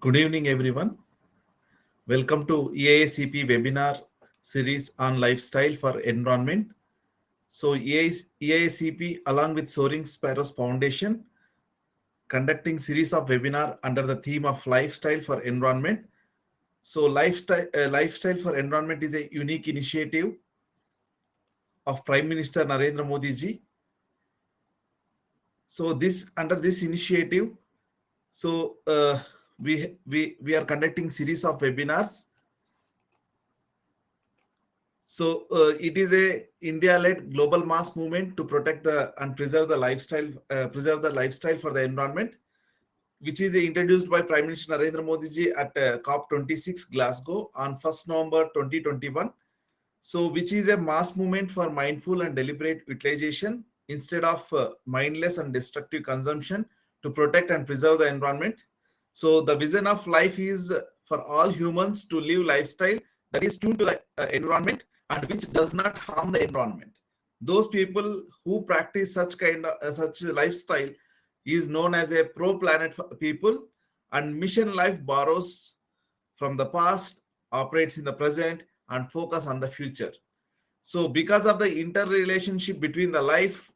Good evening, everyone. Welcome to IISCP webinar series on lifestyle for environment. So, IISCP, along with Soaring Sparrows Foundation, conducting series of webinar under the theme of lifestyle for environment. So, lifestyle for environment is a unique initiative of Prime Minister Narendra Modi ji. So, under this initiative, we are conducting series of webinars. So it is a India-led global mass movement to protect and preserve the lifestyle for the environment, which is introduced by Prime Minister Narendra Modi ji at COP26 Glasgow on 1st November 2021. So, which is a mass movement for mindful and deliberate utilization instead of mindless and destructive consumption to protect and preserve the environment. So, the vision of life is for all humans to live lifestyle that is tuned to the environment and which does not harm the environment. Those people who practice such lifestyle is known as a pro-planet people, and Mission Life borrows from the past, operates in the present, and focus on the future. So because of the interrelationship between the life,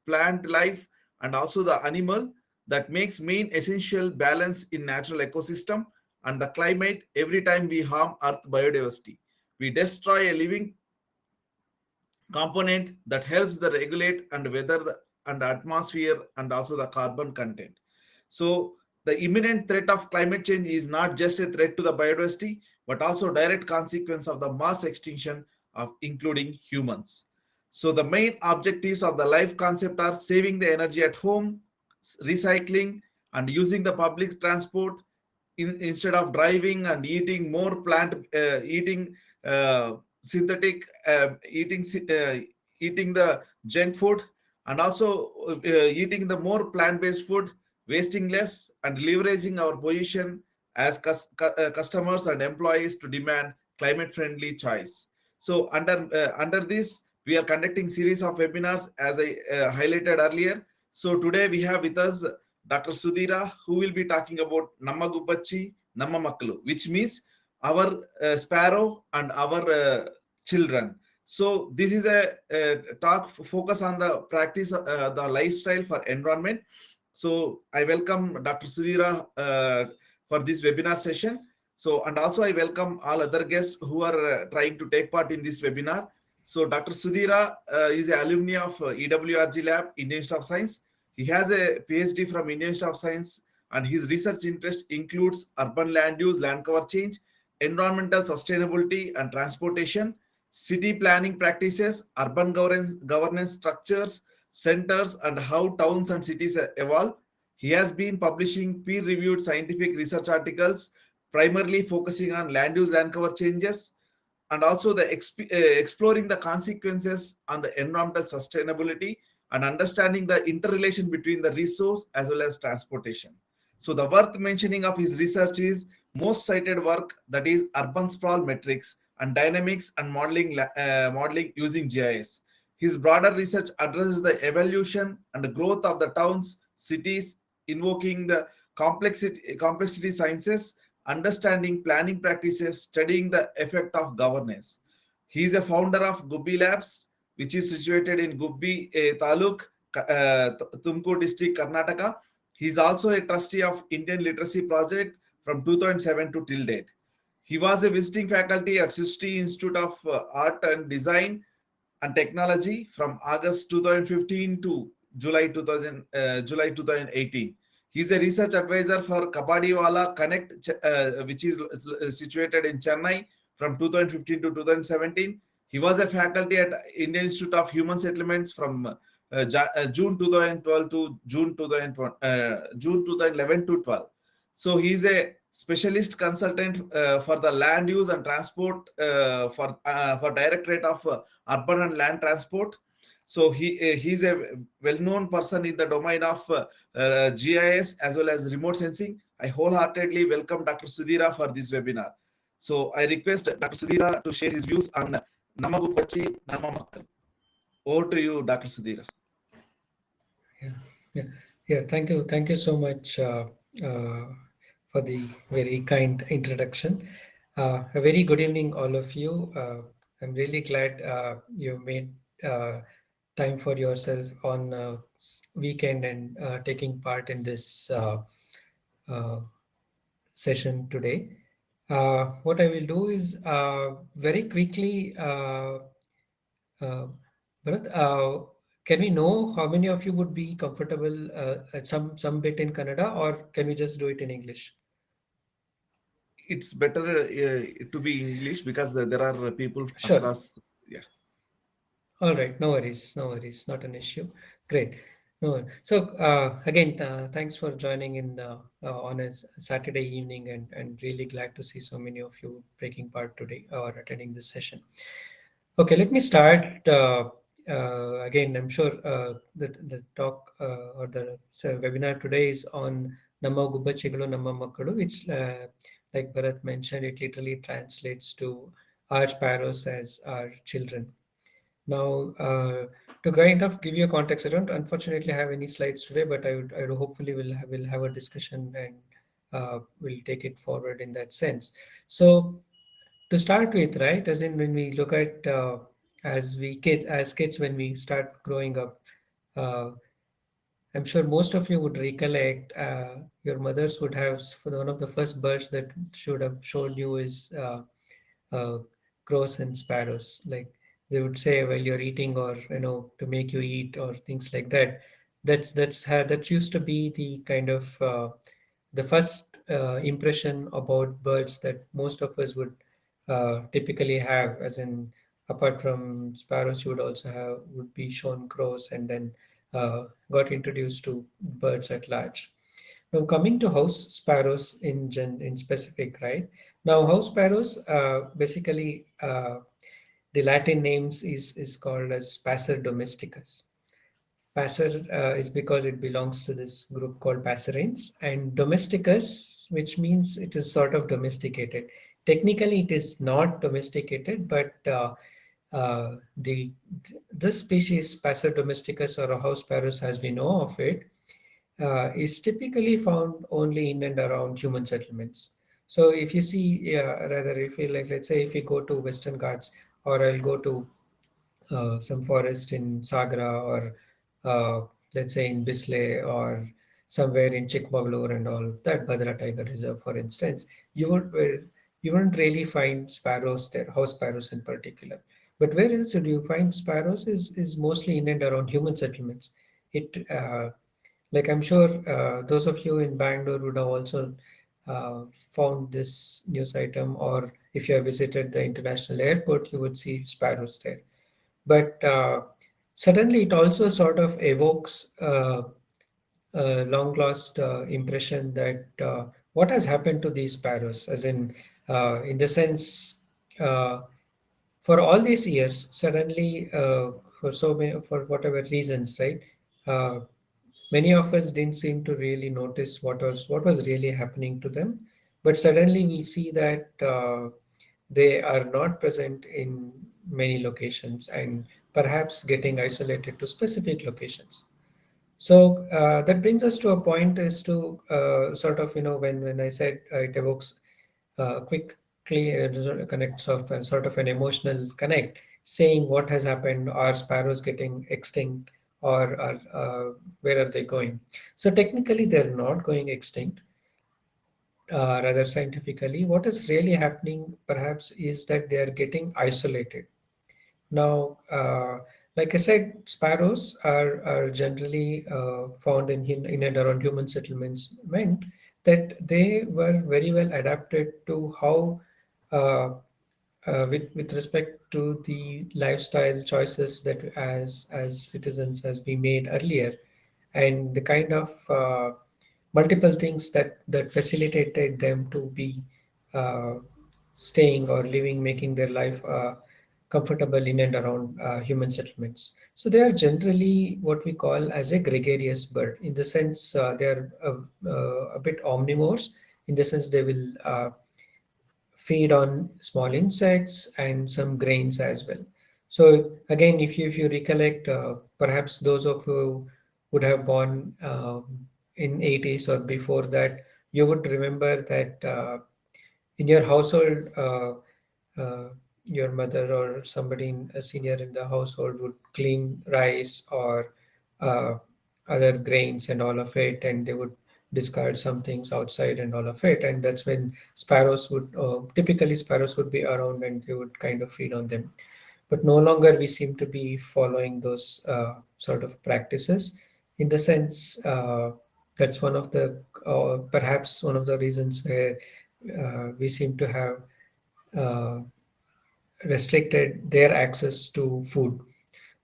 plant life, and also the animal, that makes main essential balance in natural ecosystem and the climate. Every time we harm earth biodiversity, we destroy a living component that helps the regulate and weather and atmosphere and also the carbon content. So the imminent threat of climate change is not just a threat to the biodiversity, but also direct consequence of the mass extinction of including humans. So the main objectives of the life concept are saving the energy at home, recycling, and using the public transport instead of driving, and eating more eating synthetic, eating the junk food, and also eating the more plant-based food, wasting less, and leveraging our position as customers and employees to demand climate-friendly choice. So under this, we are conducting series of webinars as I highlighted earlier. So today we have with us Dr. Sudhira, who will be talking about Namma Gubbachi, Namma Makkalu, which means our sparrow and our children. So this is a talk focus on the practice, the lifestyle for environment. So I welcome Dr. Sudhira for this webinar session. So, and also I welcome all other guests who are trying to take part in this webinar. So Dr. Sudhira is an alumni of EWRG Lab, Indian Institute of Science. He has a PhD from Indian Institute of Science, and his research interest includes urban land use, land cover change, environmental sustainability and transportation, city planning practices, urban governance structures, centers, and how towns and cities evolve. He has been publishing peer-reviewed scientific research articles, primarily focusing on land use, land cover changes, and also the exploring the consequences on the environmental sustainability and understanding the interrelation between the resource as well as transportation. So the worth mentioning of his research is most cited work, that is urban sprawl metrics and dynamics and modeling using GIS. His broader research addresses the evolution and the growth of the towns, cities, invoking the complexity sciences, understanding planning practices, studying the effect of governance. He is a founder of Gubbi Labs, which is situated in Gubbi Taluk, Tumkur district, Karnataka. He is also a trustee of Indian Literacy Project from 2007 to till date. He was a visiting faculty at Srishti Institute of Art and Design and Technology from August 2015 to July 2018. He is a research advisor for Kabadiwala Connect, which is situated in Chennai from 2015 to 2017. He was a faculty at Indian Institute of Human Settlements from June 2012 to June 2011 to 12. So he is a specialist consultant for the land use and transport for Directorate of Urban and Land Transport. So he's a well-known person in the domain of GIS as well as remote sensing. I wholeheartedly welcome Dr. Sudhira for this webinar. So I request Dr. Sudhira to share his views on Namma Gubbachi, Namma Makkalu. Over to you, Dr. Sudhira. Yeah. Thank you so much for the very kind introduction. A very good evening, all of you. I'm really glad you've made uh, time for yourself on weekend and taking part in this uh, session today. What I will do is very quickly, uh, Bharat, can we know how many of you would be comfortable at some bit in Kannada, or can we just do it in English? It's better to be English because there are people Sure. across. Yeah, All right. No worries. No worries. Not an issue. Great. No. So again, thanks for joining in on a Saturday evening, and really glad to see so many of you taking part today or attending this session. Okay, let me start. Again, I'm sure the talk or the webinar today is on Namma Gubbachi Namma makkalu, which, like Bharat mentioned, it literally translates to our sparrows as our children. Now, to kind of give you a context, I don't unfortunately have any slides today, but I would hopefully will have a discussion and we'll take it forward in that sense. So, to start with, right, as in when we look at as kids when we start growing up, uh, I'm sure most of you would recollect your mothers would have for one of the first birds that should have shown you is uh, crows and sparrows. Like they would say while you're eating, or to make you eat, or things like that. That used to be the kind of the first impression about birds that most of us would typically have. As in, apart from sparrows, you would also have would be shown crows, and then got introduced to birds at large. Now, coming to house sparrows in specific, right? Now, house sparrows basically the Latin names is called as Passer domesticus. Passer is because it belongs to this group called passerines, and domesticus, which means it is sort of domesticated. Technically, it is not domesticated, but the this species Passer domesticus, or a house sparrows as we know of it, is typically found only in and around human settlements. So if you see, rather, if you like, let's say, if you go to Western Ghats, or I'll go to some forest in Sagra, or let's say in Bisley, or somewhere in Chikmagalur and all of that, Badra Tiger Reserve, for instance, you would you wouldn't really find sparrows there, house sparrows in particular. But where else do you find sparrows is mostly in and around human settlements. It like I'm sure those of you in Bangalore would have also found this news item, or if you have visited the international airport, you would see sparrows there. But suddenly, it also sort of evokes a long lost impression that what has happened to these sparrows, as in the sense. For all these years, suddenly, for so many, for whatever reasons, right? Uh, Many of us didn't seem to really notice what was really happening to them, but suddenly we see that they are not present in many locations, and perhaps getting isolated to specific locations. So that brings us to a point as to sort of, when I said it evokes quickly connect, sort of an emotional connect, saying what has happened, are sparrows getting extinct, or where are they going? So technically, they're not going extinct. Rather scientifically, what is really happening perhaps is that they are getting isolated. Now, like I said, sparrows are generally found in and around human settlements, meant that they were very well adapted to how, uh, with respect to the lifestyle choices that as citizens as we made earlier, and the kind of multiple things that facilitated them to be uh, staying or living, making their life comfortable in and around human settlements. So they are generally what we call as a gregarious bird, in the sense they are a bit omnivores, in the sense they will feed on small insects and some grains as well. So again, if you recollect, perhaps those of you would have born in 80s or before that you would remember that in your household, uh, your mother or somebody a senior in the household would clean rice or uh, other grains and all of it, and they would discard some things outside and all of it. And that's when sparrows would, typically sparrows would be around and they would kind of feed on them. But no longer we seem to be following those sort of practices. In the sense, that's one of the, perhaps one of the reasons where we seem to have uh, restricted their access to food.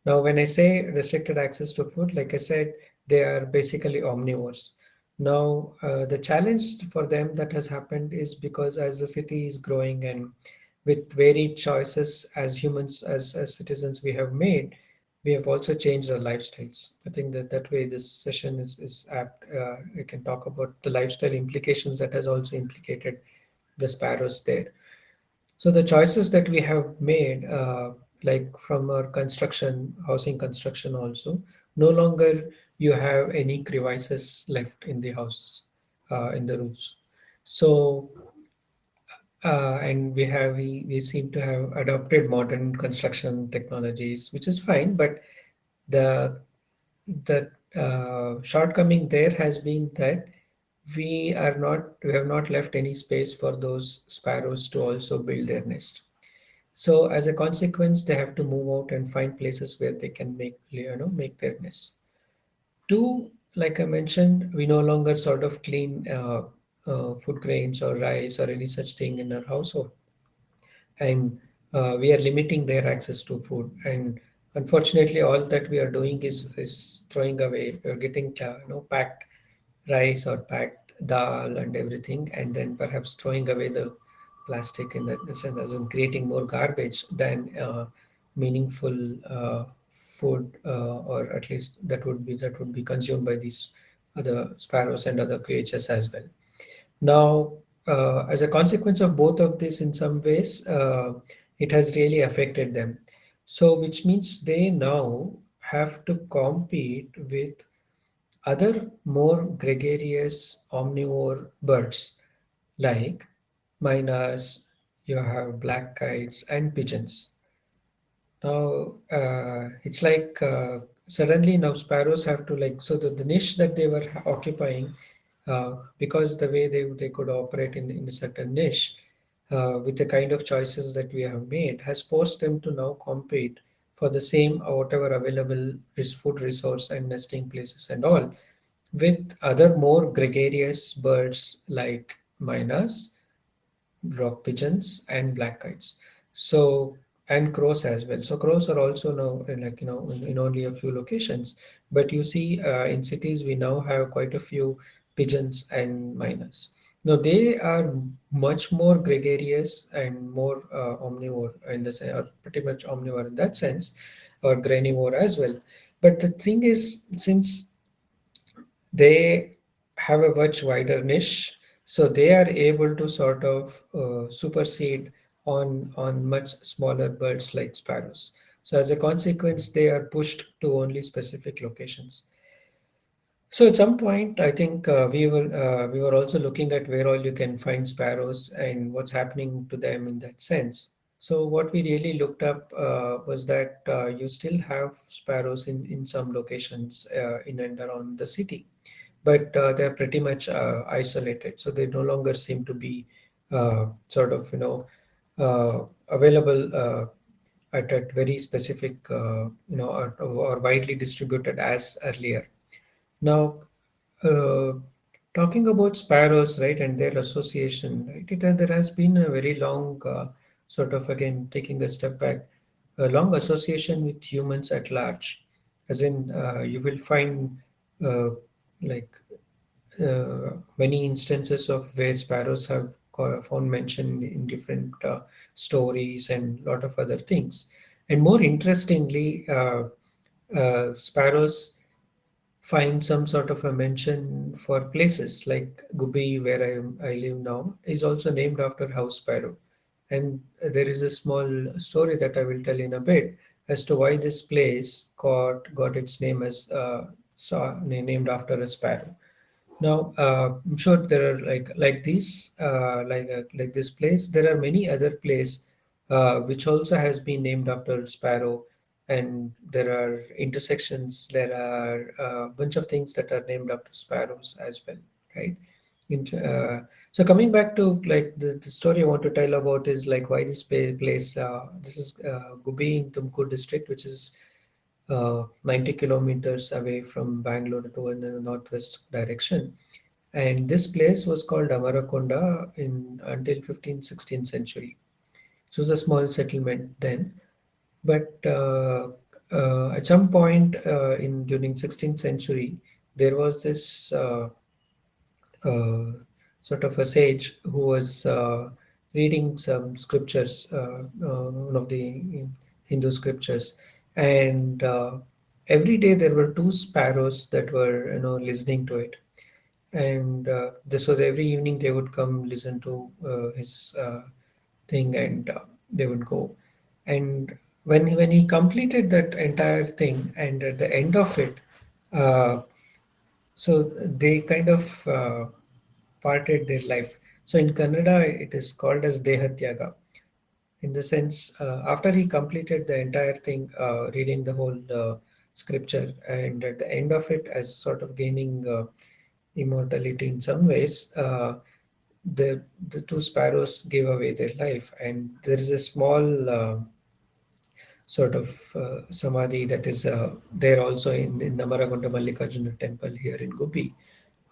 Now, when I say restricted access to food, like I said, they are basically omnivores. Now, the challenge for them that has happened is because as the city is growing and with varied choices as humans, as citizens, we have made, we have also changed our lifestyles. I think that that way this session is apt. We can talk about the lifestyle implications that has also implicated the sparrows there. So the choices that we have made, like from our construction, housing construction also, no longer you have any crevices left in the houses, in the roofs. So, and we seem to have adopted modern construction technologies, which is fine, but the the shortcoming there has been that we have not left any space for those sparrows to also build their nest. So as a consequence, they have to move out and find places where they can make their nest. Two, like I mentioned, we no longer sort of clean food grains or rice or any such thing in our household, and we are limiting their access to food. And unfortunately, all that we are doing is throwing away. We're getting packed rice or packed dal and everything, and then perhaps throwing away the plastic in that sense, as in creating more garbage than meaningful food, or at least that would be consumed by these other sparrows and other creatures as well. Now, as a consequence of both of this, in some ways, it has really affected them. So, which means they now have to compete with other more gregarious omnivore birds like miners, you have black kites, and pigeons. Now, it's like suddenly now sparrows have to, like, so the niche that they were occupying, because the way they could operate in a certain niche, with the kind of choices that we have made, has forced them to now compete for the same whatever available food resource and nesting places and all with other more gregarious birds like miners, rock pigeons, and black kites. So, and crows as well. So crows are also now in only a few locations. But you see, in cities we now have quite a few pigeons and miners. Now they are much more gregarious and more omnivore in the sense, or pretty much omnivore in that sense, or granivore as well. But the thing is, since they have a much wider niche, so they are able to sort of supersede on much smaller birds like sparrows. So as a consequence, they are pushed to only specific locations. So at some point, I think we were also looking at where all you can find sparrows and what's happening to them in that sense. So what we really looked up was that you still have sparrows in some locations in and around the city, but they're pretty much isolated. So they no longer seem to be sort of available at very specific or widely distributed as earlier. Now, uh, talking about sparrows, right, and their association, right, there has been a very long, sort of again taking a step back, a long association with humans at large. As in, you will find uh, like many instances of where sparrows have found mention in different stories and a lot of other things. And more interestingly, sparrows find some sort of a mention for places like Gubi, where I live now, is also named after house sparrow. And there is a small story that I will tell in a bit as to why this place got its name as named after a sparrow. Now, I'm sure there are like this like this place. There are many other place which also has been named after sparrow, and there are intersections. There are a bunch of things that are named after sparrows as well, right? Int- uh, so coming back to like the story I want to tell about is like why this place. This is Gubi in Tumkur district, which is 90 kilometers away from Bangalore to in the northwest direction. And this place was called Amarakonda in until 15th, 16th century. So it was a small settlement then. But at some point in during 16th century, there was this uh, sort of a sage who was reading some scriptures, one of the Hindu scriptures, and every day there were two sparrows that were listening to it, and this was every evening they would come listen to his thing, and they would go, and when he completed that entire thing, and at the end of it, uh, so they kind of parted their life. So in Kannada, it is called as Dehatyaga. In the sense, after he completed the entire thing, reading the whole scripture, and at the end of it, as sort of gaining immortality in some ways, the the two sparrows gave away their life, and there is a small sort of samadhi that is there also in Namaragonda Mallikarjuna temple here in Gubi,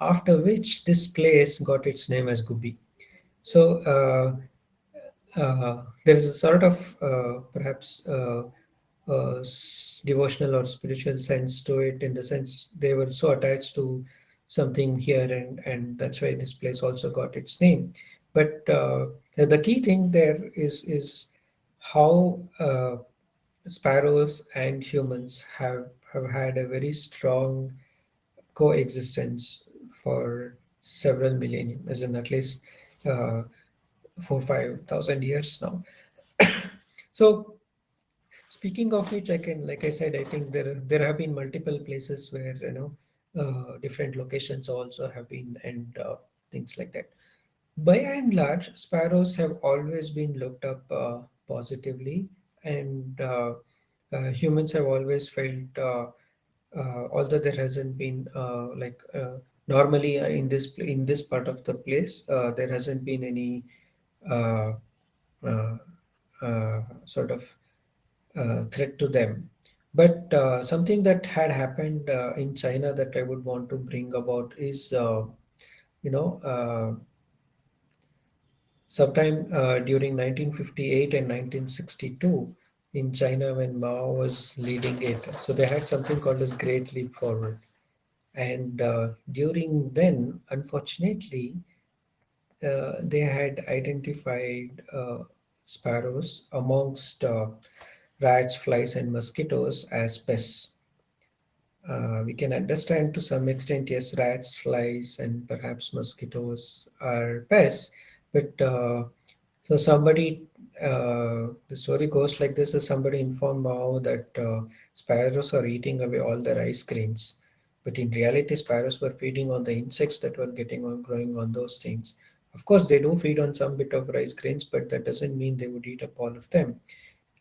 after which this place got its name as Gubi. So there is a sort of perhaps devotional or spiritual sense to it, in the sense they were so attached to something here, and that's why this place also got its name. But the key thing there is how sparrows and humans have had a very strong coexistence for several millennium, as in at least uh, 4-5 thousand years now. So speaking of which, I can, like I said, I think there have been multiple places where different locations also have been, and things like that. By and large, sparrows have always been looked up positively, and humans have always felt, although there hasn't been normally in this part of the place, there hasn't been any uh, uh, sort of threat to them. But something that had happened in China that I would want to bring about is, you know, sometime during 1958 and 1962 in China, when Mao was leading it. So they had something called as Great Leap Forward. And during then, unfortunately, they had identified sparrows amongst rats, flies, and mosquitoes as pests. We can understand to some extent, yes, rats, flies, and perhaps mosquitoes are pests. But so somebody, the story goes like this: is somebody informed Mao that sparrows are eating away all the rice grains, but in reality, sparrows were feeding on the insects that were getting on growing on those things. Of course, they do feed on some bit of rice grains, but that doesn't mean they would eat up all of them.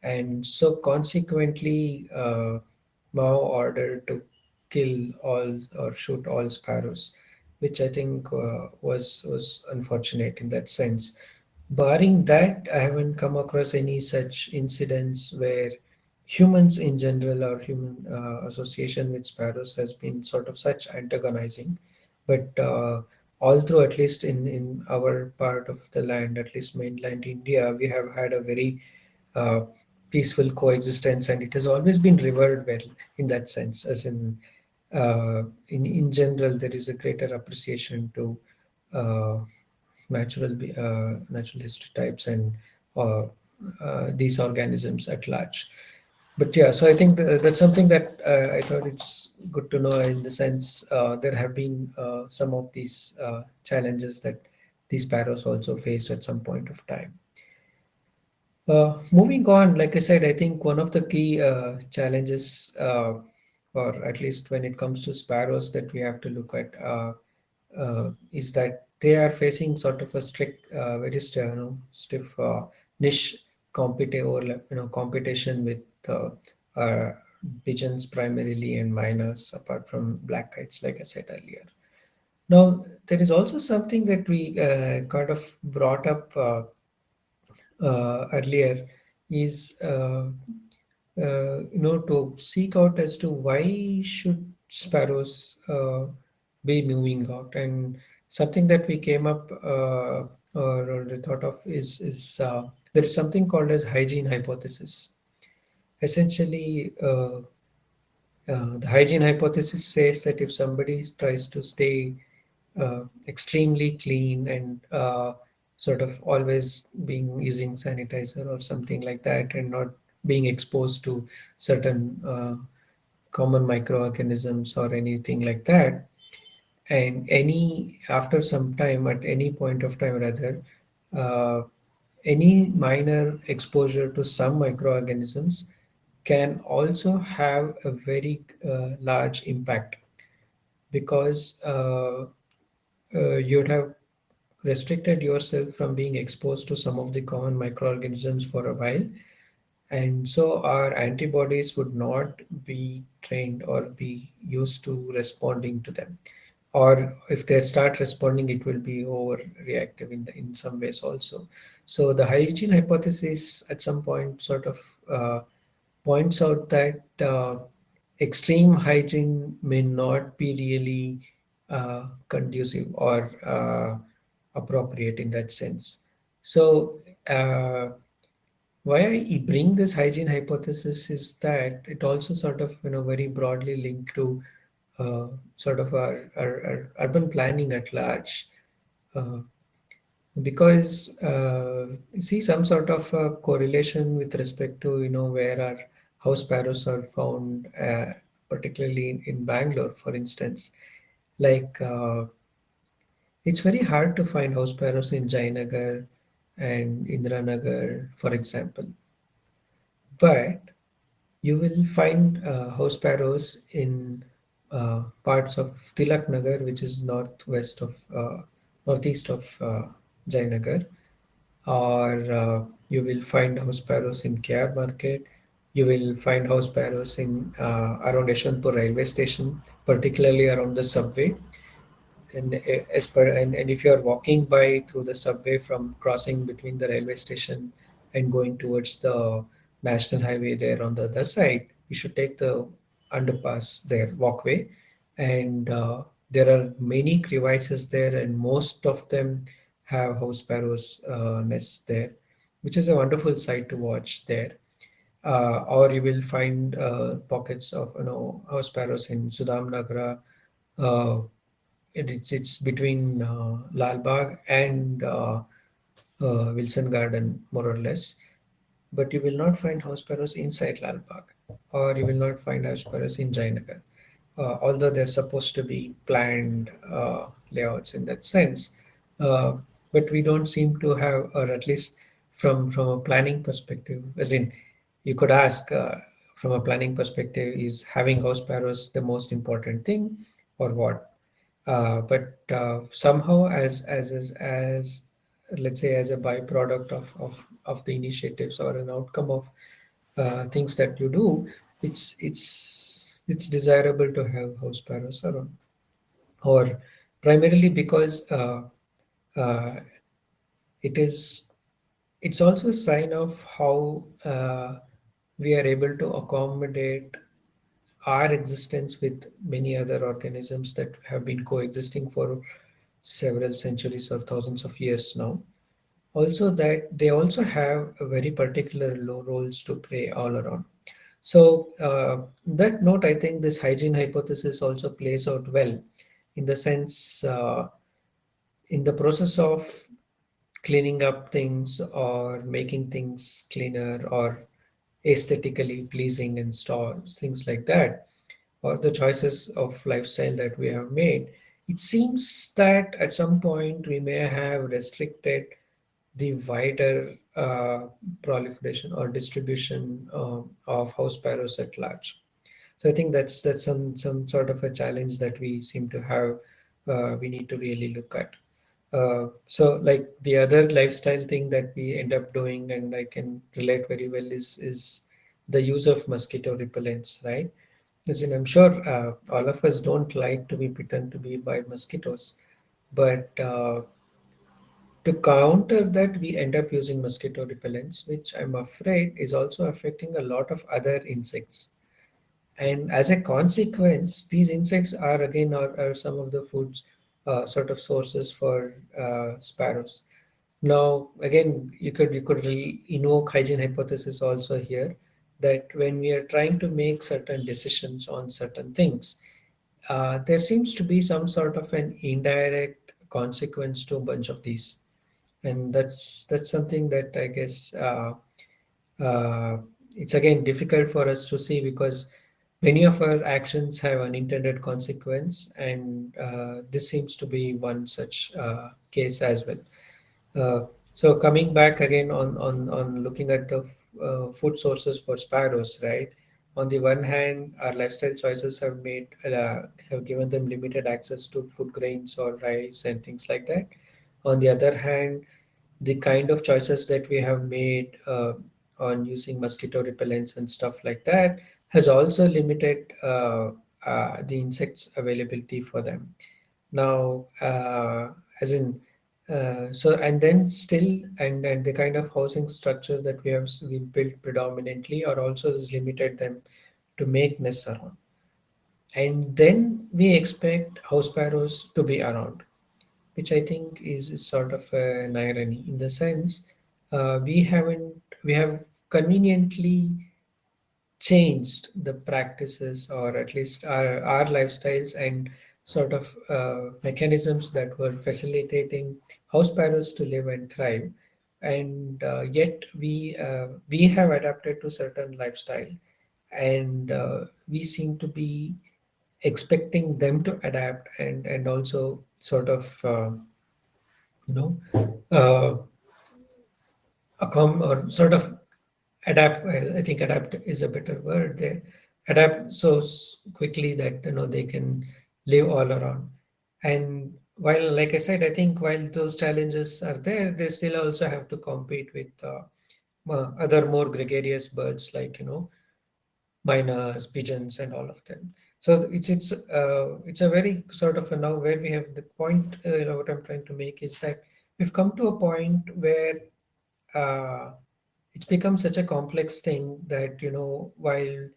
And so, consequently, Mao ordered to kill all or shoot all sparrows, which I think was unfortunate in that sense. Barring that, I haven't come across any such incidents where humans in general or human association with sparrows has been sort of such antagonizing. But all through, at least in our part of the land, at least mainland India, we have had a very uh, peaceful coexistence, and it has always been revered well in that sense. As in general, there is a greater appreciation to uh, natural history types and uh, these organisms at large. But yeah, so I think that's something that I thought it's good to know, in the sense there have been some of these challenges that these sparrows also faced at some point of time. Moving on, like I said, I think one of the key challenges, or at least when it comes to sparrows, that we have to look at, is that they are facing sort of a strict, very stiff niche competition with uh, pigeons primarily and miners, apart from black kites, like I said earlier. Now, there is also something that we kind of brought up earlier is to seek out as to why should sparrows be moving out, and something that we came up or thought of is there is something called as hygiene hypothesis. Essentially, the hygiene hypothesis says that if somebody tries to stay extremely clean and sort of always being using sanitizer or something like that, and not being exposed to certain common microorganisms or anything like that, and any after some time, at any point of time rather, uh, any minor exposure to some microorganisms can also have a very large impact, because you'd have restricted yourself from being exposed to some of the common microorganisms for a while, and so our antibodies would not be trained or be used to responding to them, or if they start responding, it will be overreactive in some ways also. So the hygiene hypothesis at some point sort of points out that extreme hygiene may not be really conducive or appropriate in that sense. So, why I bring this hygiene hypothesis is that it also sort of very broadly linked to sort of our urban planning at large. Uh, because see some sort of correlation with respect to where our house sparrows are found, particularly in Bangalore, for instance. Like it's very hard to find house sparrows in Jainagar and Indranagar, for example, but you will find house sparrows in parts of Tilak Nagar, which is northeast of Jainagar, or you will find house sparrows in KR Market. You will find house sparrows in around Yeshwanthpur railway station, particularly around the subway. And and if you are walking by through the subway from crossing between the railway station and going towards the national highway there on the other side, you should take the underpass there, walkway, and there are many crevices there, and most of them have house sparrows nests there, which is a wonderful sight to watch there. Or you will find pockets of house sparrows in Sudam Nagara. uh, it's between Lal Bagh and Wilson Garden, more or less. But you will not find house sparrows inside Lal Bagh, or you will not find house sparrows in Jainagar, although they're supposed to be planned layouts in that sense. Uh, but we don't seem to have, or at least from a planning perspective, as in, you could ask from a planning perspective, is having house sparrows the most important thing, or what? But somehow, as let's say, as a byproduct of the initiatives or an outcome of things that you do, it's desirable to have house sparrows around, or primarily because uh, it is it's also a sign of how we are able to accommodate our existence with many other organisms that have been coexisting for several centuries or thousands of years now. Also, that they also have a very particular low roles to play all around. So, that note, I think this hygiene hypothesis also plays out well, in the sense, in the process of cleaning up things or making things cleaner or aesthetically pleasing in stores, things like that, or the choices of lifestyle that we have made, it seems that at some point we may have restricted the wider proliferation or distribution of house sparrows at large. So I think that's some sort of a challenge that we seem to have we need to really look at. So like the other lifestyle thing that we end up doing, and I can relate very well, is the use of mosquito repellents, right? Listen, I'm sure all of us don't like to be bitten to be by mosquitoes, but to counter that, we end up using mosquito repellents, which I'm afraid is also affecting a lot of other insects. And as a consequence, these insects are again are some of the foods sort of sources for sparrows. Now, again, you could invoke hygiene hypothesis also here, that when we are trying to make certain decisions on certain things, there seems to be some sort of an indirect consequence to a bunch of these, and that's something that I guess uh, it's again difficult for us to see, because many of our actions have unintended consequence, and this seems to be one such case as well. So coming back again on looking at the food sources for sparrows, right? On the one hand, our lifestyle choices have given them limited access to food grains or rice and things like that. On the other hand, the kind of choices that we have made on using mosquito repellents and stuff like that has also limited the insects availability for them. Now, as in, so and then still, and the kind of housing structure that we've built predominantly or also has limited them to make nests around. And then we expect house sparrows to be around, which I think is sort of an irony in the sense we have conveniently changed the practices, or at least our lifestyles and sort of mechanisms that were facilitating house sparrows to live and thrive, and yet we have adapted to certain lifestyle, and we seem to be expecting them to adapt and also sort of you know uh, or sort of adapt. I think adapt is a better word there. Adapt so quickly that they can live all around. And while, like I said, I think while those challenges are there, they still also have to compete with other more gregarious birds, like miners, pigeons, and all of them. So it's a very sort of a now where we have the point. What I'm trying to make is that we've come to a point where uh, it's become such a complex thing that while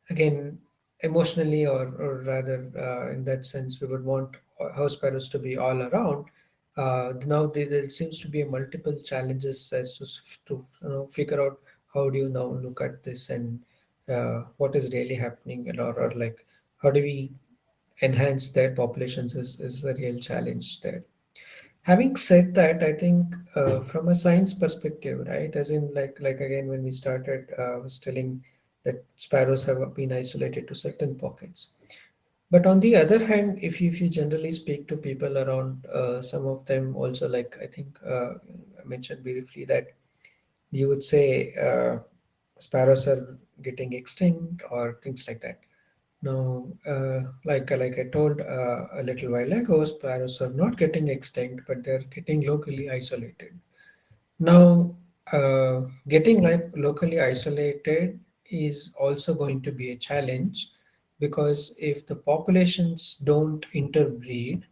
again emotionally, or rather in that sense, we would want house sparrows to be all around. Now there seems to be a multiple challenges as to figure out how do you now look at this, and what is really happening, and or like how do we enhance their populations is a real challenge there. Having said that, I think from a science perspective, right, as in like again when we started, I was telling that sparrows have been isolated to certain pockets. But on the other hand, if you generally speak to people around, some of them also, like I think I mentioned briefly that you would say sparrows are getting extinct or things like that. Now, like I told a little while ago, sparrows are not getting extinct, but they're getting locally isolated. Now, getting like locally isolated is also going to be a challenge, because if the populations don't interbreed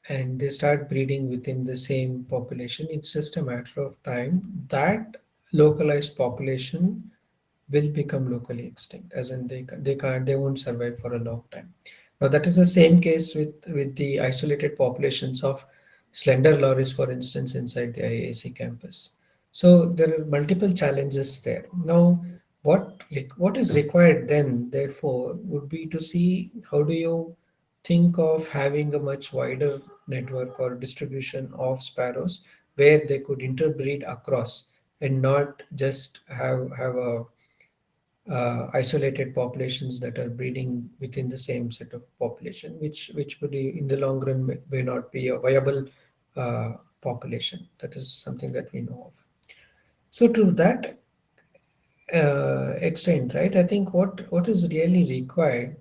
and they start breeding within the same population, it's just a matter of time that localized population will become locally extinct, as in they won't survive for a long time. Now that is the same case with the isolated populations of slender lories, for instance, inside the IISc campus. So there are multiple challenges there. Now, what is required then, therefore, would be to see how do you think of having a much wider network or distribution of sparrows where they could interbreed across, and not just have a isolated populations that are breeding within the same set of population, which would in the long run may not be a viable uh, population. That is something that we know of. So to that extent, right, I think what is really required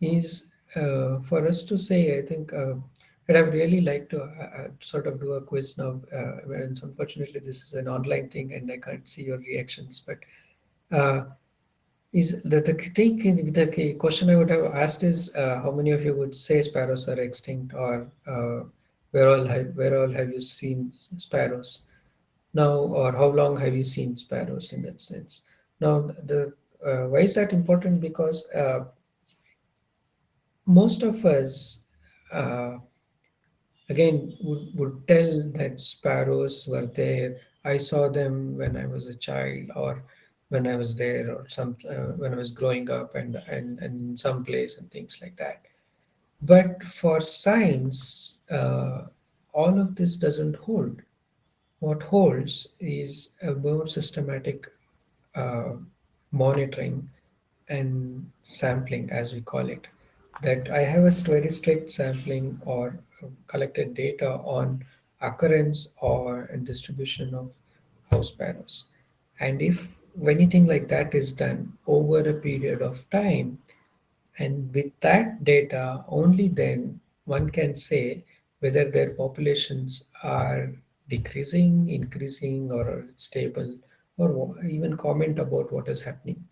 is For us to say, I think I'd have really liked to sort of do a quiz now. And unfortunately, this is an online thing and I can't see your reactions. But uh, is the question I would have asked is how many of you would say sparrows are extinct, or where all have you seen sparrows now, or how long have you seen sparrows in that sense? Now, the why is that important? Because most of us uh, again would tell that sparrows were there. I saw them when I was a child, or when I was there, or when I was growing up, and in some place and things like that. But for science, all of this doesn't hold. What holds is a more systematic uh, monitoring and sampling, as we call it. That I have a very strict sampling or collected data on occurrence or and distribution of house sparrows. And if anything like that is done over a period of time, and with that data, only then one can say whether their populations are decreasing, increasing, or stable, or even comment about what is happening.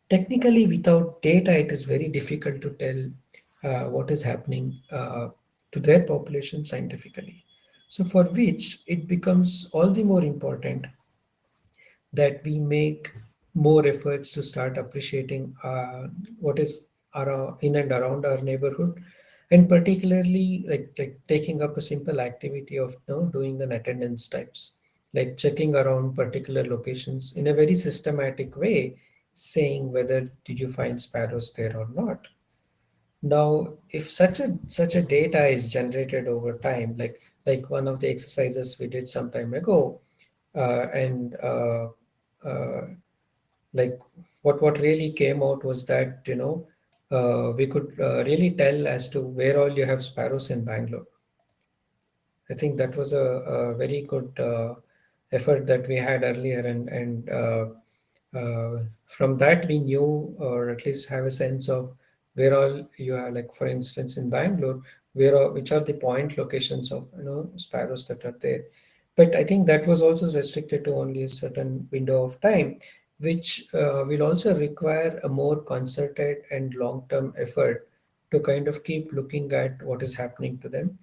Technically, without data, it is very difficult to tell what is happening to their population scientifically. So, for which it becomes all the more important that we make more efforts to start appreciating what is in and around our neighborhood, and particularly like taking up a simple activity of doing an attendance types, like checking around particular locations in a very systematic way, saying whether did you find sparrows there or not. Now, if such a data is generated over time, like one of the exercises we did some time ago, and uh, like what really came out was that we could really tell as to where all you have sparrows in Bangalore. I think that was a very good effort that we had earlier, and from that we knew, or at least have a sense of where all you are. Like for instance, in Bangalore, which are the point locations of sparrows that are there. But I think that was also restricted to only a certain window of time, which will also require a more concerted and long-term effort to kind of keep looking at what is happening to them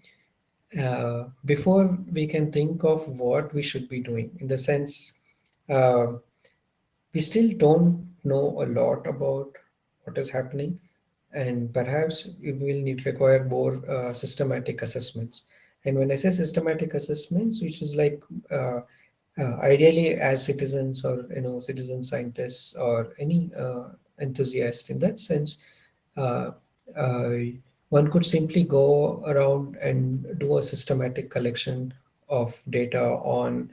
before we can think of what we should be doing. In the sense, uh, we still don't know a lot about what is happening, and perhaps it will need require more systematic assessments. And when I say systematic assessments, which is like ideally as citizens, or citizen scientists, or any enthusiast in that sense, uh, uh, one could simply go around and do a systematic collection of data on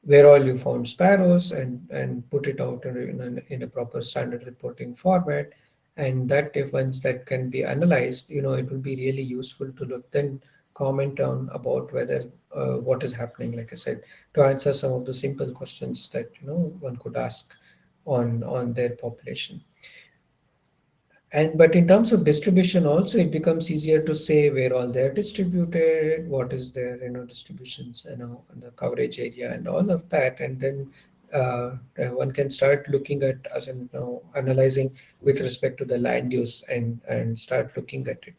where all you found sparrows, and put it out in a proper standard reporting format. And that if once that can be analyzed, it will be really useful to look then comment on about whether what is happening, like I said, to answer some of the simple questions that one could ask on their population. And but in terms of distribution also, it becomes easier to say where all they're distributed, what is their distributions, and the coverage area and all of that. And then one can start looking at, as in analyzing with respect to the land use, and start looking at it.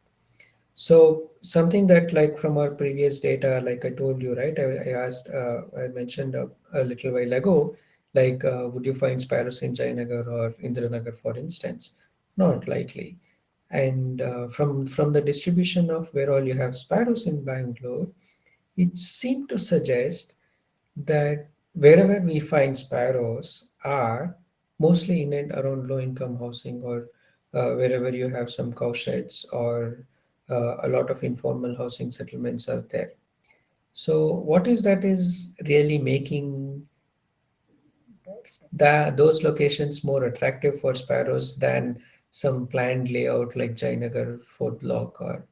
So something that, like from our previous data, like I told you, right? I mentioned a little while ago, like would you find sparrows in Jayanagar or Indranagar, for instance? Not likely. And from the distribution of where all you have sparrows in Bangalore, it seemed to suggest that wherever we find sparrows are mostly in and around low income housing, or wherever you have some cow sheds, or a lot of informal housing settlements are there. So what is that is really making those locations more attractive for sparrows than some planned layout like Jainagar 4th block, or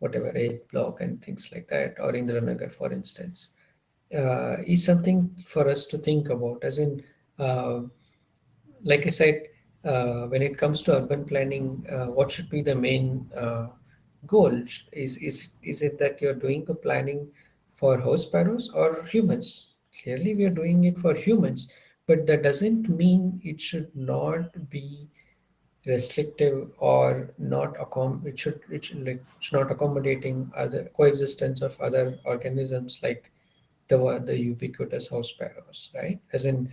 whatever 8th block and things like that, or Indranagar, for instance, is something for us to think about. As in, uh, like I said, when it comes to urban planning, what should be the main goal? Is it that you're doing the planning for house sparrows or humans? Clearly, we are doing it for humans, but that doesn't mean it should not be restrictive or not it should not accommodating other coexistence of other organisms like the ubiquitous house sparrows, right? As in,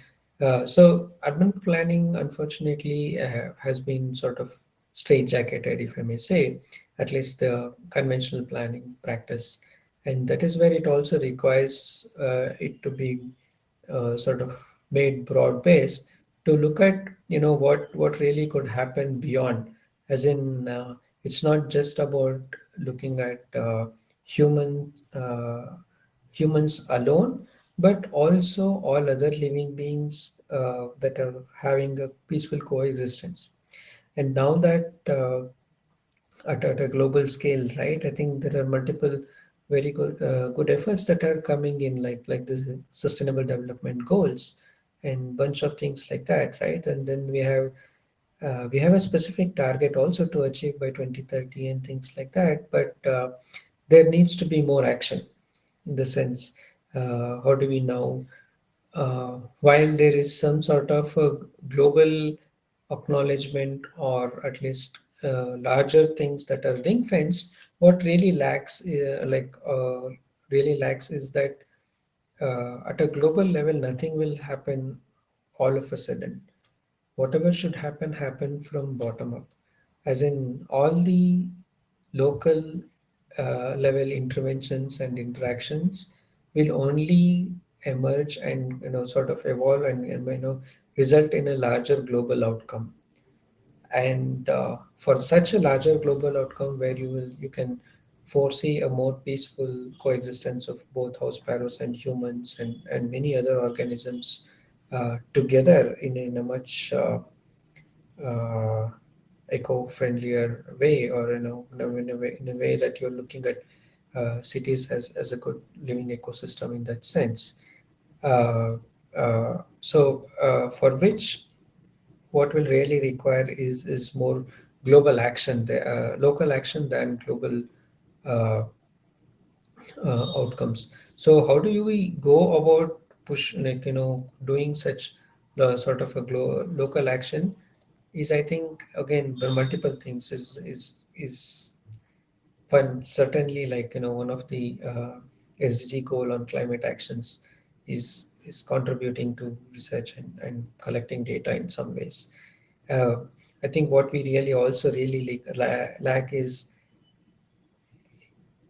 so urban planning, unfortunately, has been sort of straitjacketed, if I may say, at least the conventional planning practice, and that is where it also requires it to be sort of made broad based to look at what really could happen beyond, as in it's not just about looking at humans alone, but also all other living beings that are having a peaceful coexistence. And now that at a global scale, right? I think there are multiple very good efforts that are coming in, like the Sustainable Development Goals and bunch of things like that, right? And then we have a specific target also to achieve by 2030 and things like that. But there needs to be more action in the sense, how do we now, while there is some sort of a global acknowledgement or at least larger things that are ring fenced, what really lacks, really lacks is that at a global level, nothing will happen all of a sudden. Whatever should happen from bottom up, as in all the local level interventions and interactions will only emerge and sort of evolve and result in a larger global outcome. And for such a larger global outcome where you can foresee a more peaceful coexistence of both house sparrows and humans and many other organisms together in a much uh, eco-friendlier way, or in a way that you're looking at cities as a good living ecosystem in that sense. For which, what will really require is more global action, local action than global uh, outcomes. So how do we go about doing such sort of a local action? Is, I think, again, the multiple things is one, certainly, one of the SDG goal on climate actions is contributing to research and collecting data in some ways. uh, I think what we really also really lack is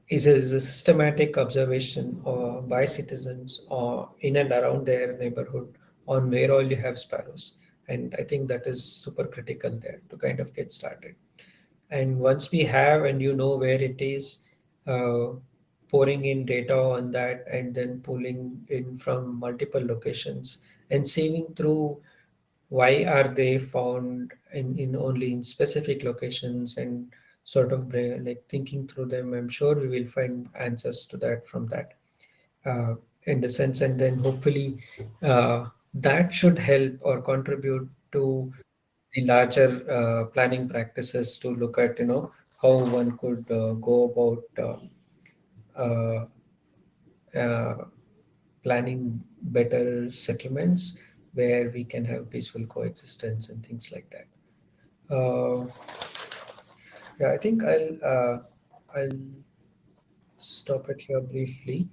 a systematic observation by citizens or in and around their neighborhood on where all you have sparrows. And I think that is super critical there to kind of get started. And once we have, and where it is, uh, pouring in data on that and then pulling in from multiple locations and saving through why are they found in only in specific locations, and sort of like thinking through them. I'm sure we will find answers to that from that, uh, in the sense, and then hopefully that should help or contribute to the larger planning practices to look at how one could go about uh, planning better settlements where we can have peaceful coexistence and things like that. Yeah, I think I'll stop it here briefly.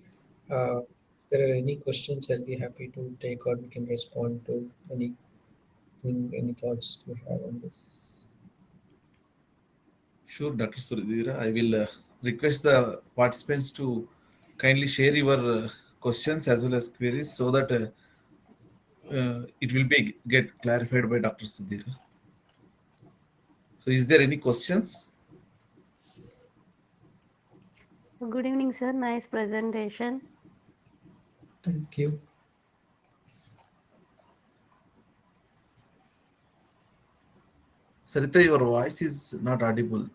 If there are any questions, I'll be happy to take, or we can respond to anything, any thoughts you have on this. Sure, Dr. Suridhira. I will request the participants to kindly share your questions as well as queries so that it will be get clarified by Dr. Sudhira. So, is there any questions? Good evening, sir. Nice presentation. Thank you. Sarita, your voice is not audible.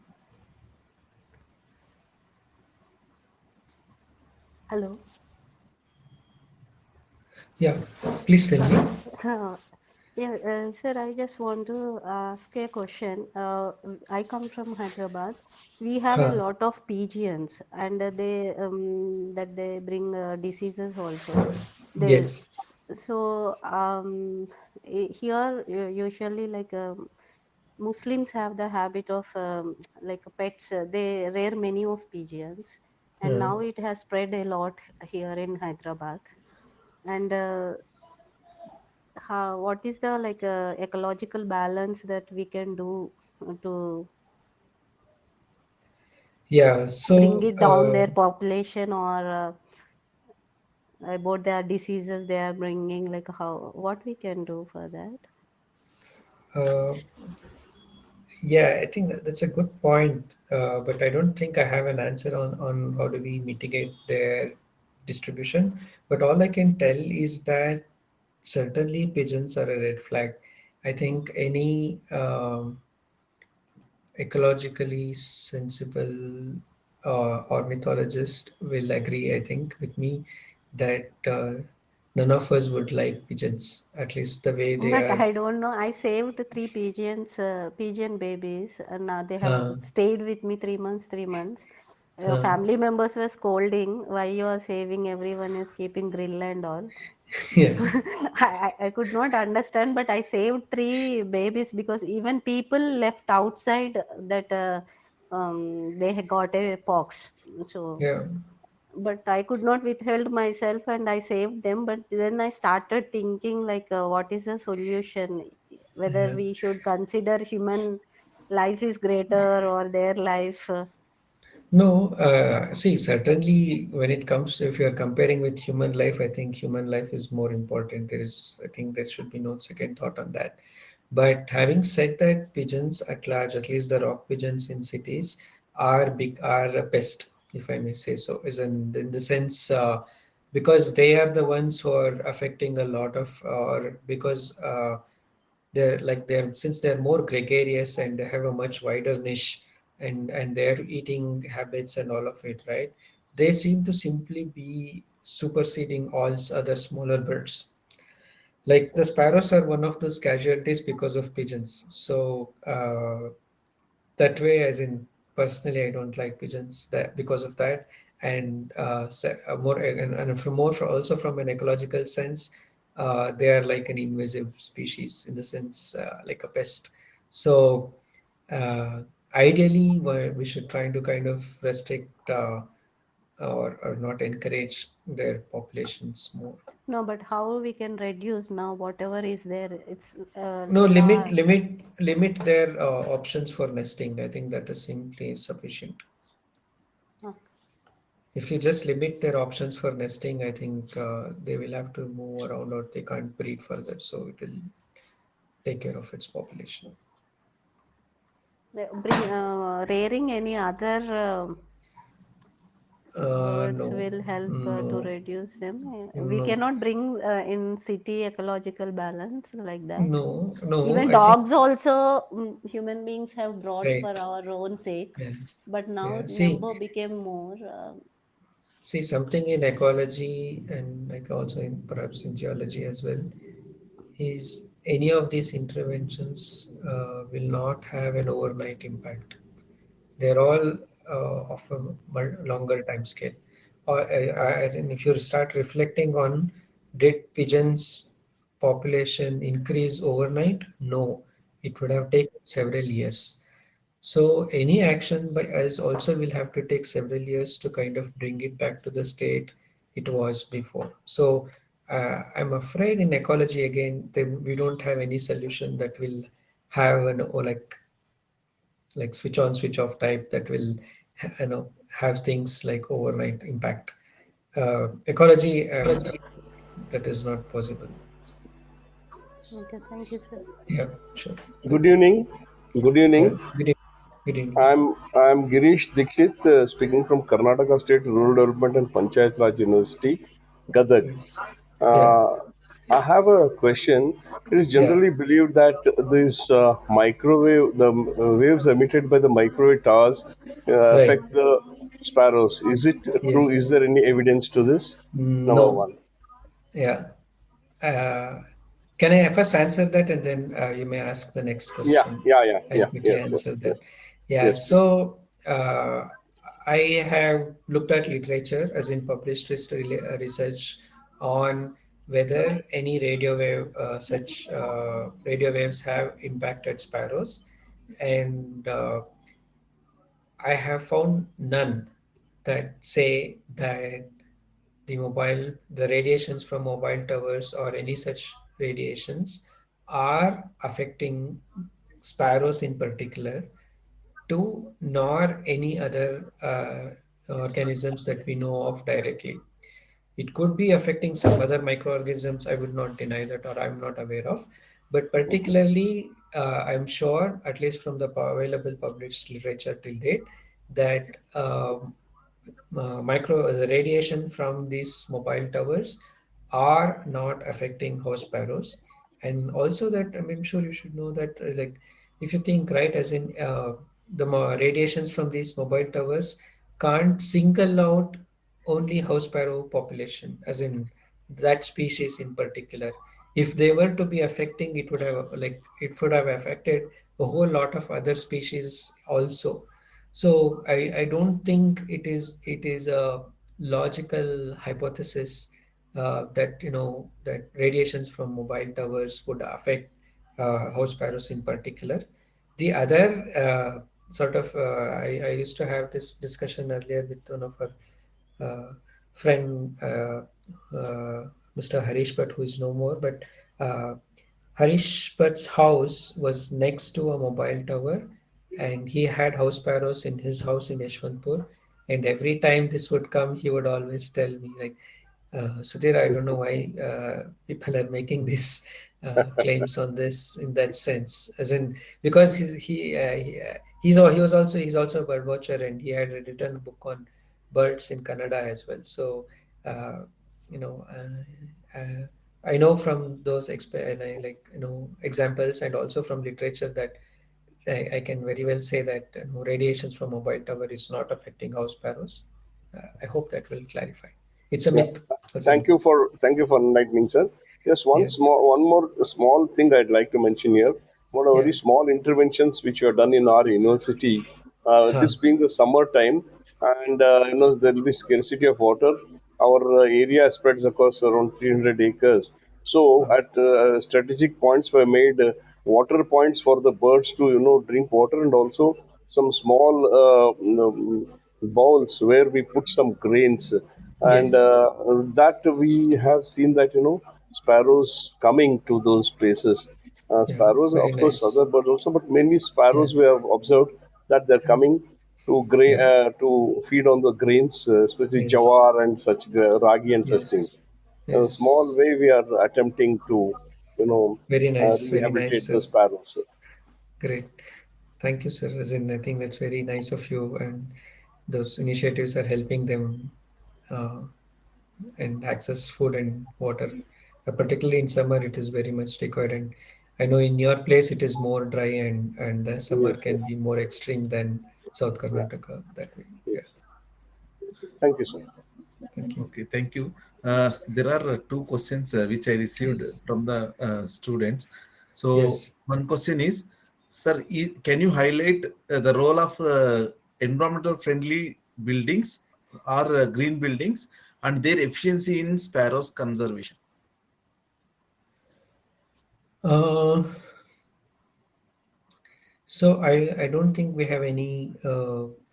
Hello. Yeah, please tell me. Uh, Yeah, sir, I just want to ask a question. I come from Hyderabad. We have a Huh. lot of pigeons, and they bring diseases also. They Yes. so here usually like Muslims have the habit of like pets. They rear many of pigeons, and Uh, now it has spread a lot here in Hyderabad. And how what is the like ecological balance that we can do to yeah. bring So it down their population, or about their diseases they are bringing, like how what we can do for that? uh, yeah, I think that's a good point. But I don't think I have an answer on how do we mitigate their distribution. But all I can tell is that certainly pigeons are a red flag. I think any ecologically sensible ornithologist will agree, I think, with me that none of us would like pigeons, at least the way they But are. I don't know. I saved three pigeons, pigeon babies, and now they have Uh, stayed with me 3 months. 3 months. uh, Family members were scolding, why you are saving, everyone is keeping grill and all. yeah, I could not understand, but I saved three babies because even people left outside that they had got a pox. So, yeah. but I could not withheld myself and I saved them. But then I started thinking like, what is the solution? Whether Yeah. we should consider human life is greater or their life. No, see, certainly when it comes, if you are comparing with human life, I think human life is more important. I think there should be no second thought on that. But having said that, pigeons at large, at least the rock pigeons in cities, are a pest, if I may say so. Is in the sense because they are the ones who are affecting a lot of, or because they're since they're more gregarious and they have a much wider niche and their eating habits and all of it, right? They seem to simply be superseding all other smaller birds. Like the sparrows are one of those casualties because of pigeons. So that way, as in personally, I don't like pigeons that because of that, and more and from more also from an ecological sense, they are like an invasive species in the sense like a pest. So ideally, we should try to kind of restrict or not encourage their populations more. No, but how we can reduce now whatever is there? It's No, limit la limit limit their options for nesting. I think that is simply sufficient. If you just limit their options for nesting, I think they will have to move around or they can't breed further. So it will take care of its population. rearing any other birds No, will help to no, reduce them. We no, cannot bring in city ecological balance like that. no, no. Even I think dogs also, human beings have brought for right. our own sake, Yeah, but now yeah. number became more. See something in ecology and like also in perhaps in geology as well is any of these interventions will not have an overnight impact. They're all of a longer time scale. Or as in, if you start reflecting on did pigeons population increase overnight? No, it would have taken several years. So any action by us also will have to take several years to kind of bring it back to the state it was before. So I'm afraid in ecology again, we don't have any solution that will have an or like switch on switch off type that will have things like overnight impact. Ecology that is not possible. Okay, thank you, sir. Yeah, sure. Good evening. Good evening. Good evening. Good evening. I'm Girish Dikshit, speaking from Karnataka State Rural Development and Panchayat Raj University, Gadag. Yes. Yeah. Uh, I have a question. It is Yeah. generally believed that this waves emitted by the microwave towers Right. affect the sparrows. Is it true? Yes. Is there any evidence to this? Number No. one. Yeah. Uh, Can I first answer that, and then you may ask the next Yeah, question? yeah, yeah, I'll yeah. quickly Yes, answer yes, that. yes, Yeah, yes, please. so I have looked at literature, as in published research on whether any radio wave, such radio waves have impacted sparrows, and I have found none that say that the radiations from mobile towers or any such radiations are affecting sparrows in particular, to nor any other organisms that we know of directly. It could be affecting some other microorganisms. I would not deny that, or I'm not aware of. But particularly, I'm sure, at least from the available published literature till date, that the radiation from these mobile towers are not affecting house sparrows. And also that, I'm sure you should know that, like, if you think, right, as in the radiations from these mobile towers can't single out only house sparrow population, as in that species in particular. If they were to be affecting, it would have, like, it would have affected a whole lot of other species also. So I don't think it is a logical hypothesis that, that radiations from mobile towers would affect house sparrows in particular. The other I used to have this discussion earlier with one of our friend, Mr. Harish Bhatt, who is no more, but uh, Harish Bhatt's house was next to a mobile tower, and he had house sparrows in his house in Yeshwantpur. And every time this would come, he would always tell me, like, Sudhir, I don't know why people are making these claims on this in that sense, as in, because he's also a bird watcher, and he had written a book on birds in Canada as well. So, uh, you know, I know from those examples, and also from literature, that I can very well say that radiations from mobile tower is not affecting house sparrows. I hope that will clarify. It's a Yeah. myth. That's a myth. Thank you for enlightening, sir. Just Yeah, one more small thing I'd like to mention here. One of yeah. very small interventions which were done in our university. Huh. This being the summer time, and there will be scarcity of water. Our area spreads across around 300 acres. So Huh. at strategic points were made water points for the birds to drink water, and also some small bowls where we put some grains, and Yes. that we have seen that sparrows coming to those places. Yeah. Sparrows, Very of course, other nice. birds also, but mainly Yeah. sparrows we have observed that they're Yeah. coming to Yeah. to feed on the grains, especially Yes. jawar and such ragi and such Yes. things. In a small Yes. way, we are attempting to, Very nice. Very nice, rehabilitate the sir. sparrows. Great. Thank you, sir. As in, I think that's very nice of you, and those initiatives are helping them uh, and access food and water. Particularly in summer, it is very much required. And I know in your place it is more dry, and the summer Yes, can yes, be more extreme than South yeah, Karnataka that way. Yeah. yes. Thank you, sir. Thank you. Okay, thank you. There are two questions which I received Yes. from the students. So Yes. one question is, sir, can you highlight the role of environmental friendly buildings or green buildings and their efficiency in sparrows conservation? Uh, So I don't think we have any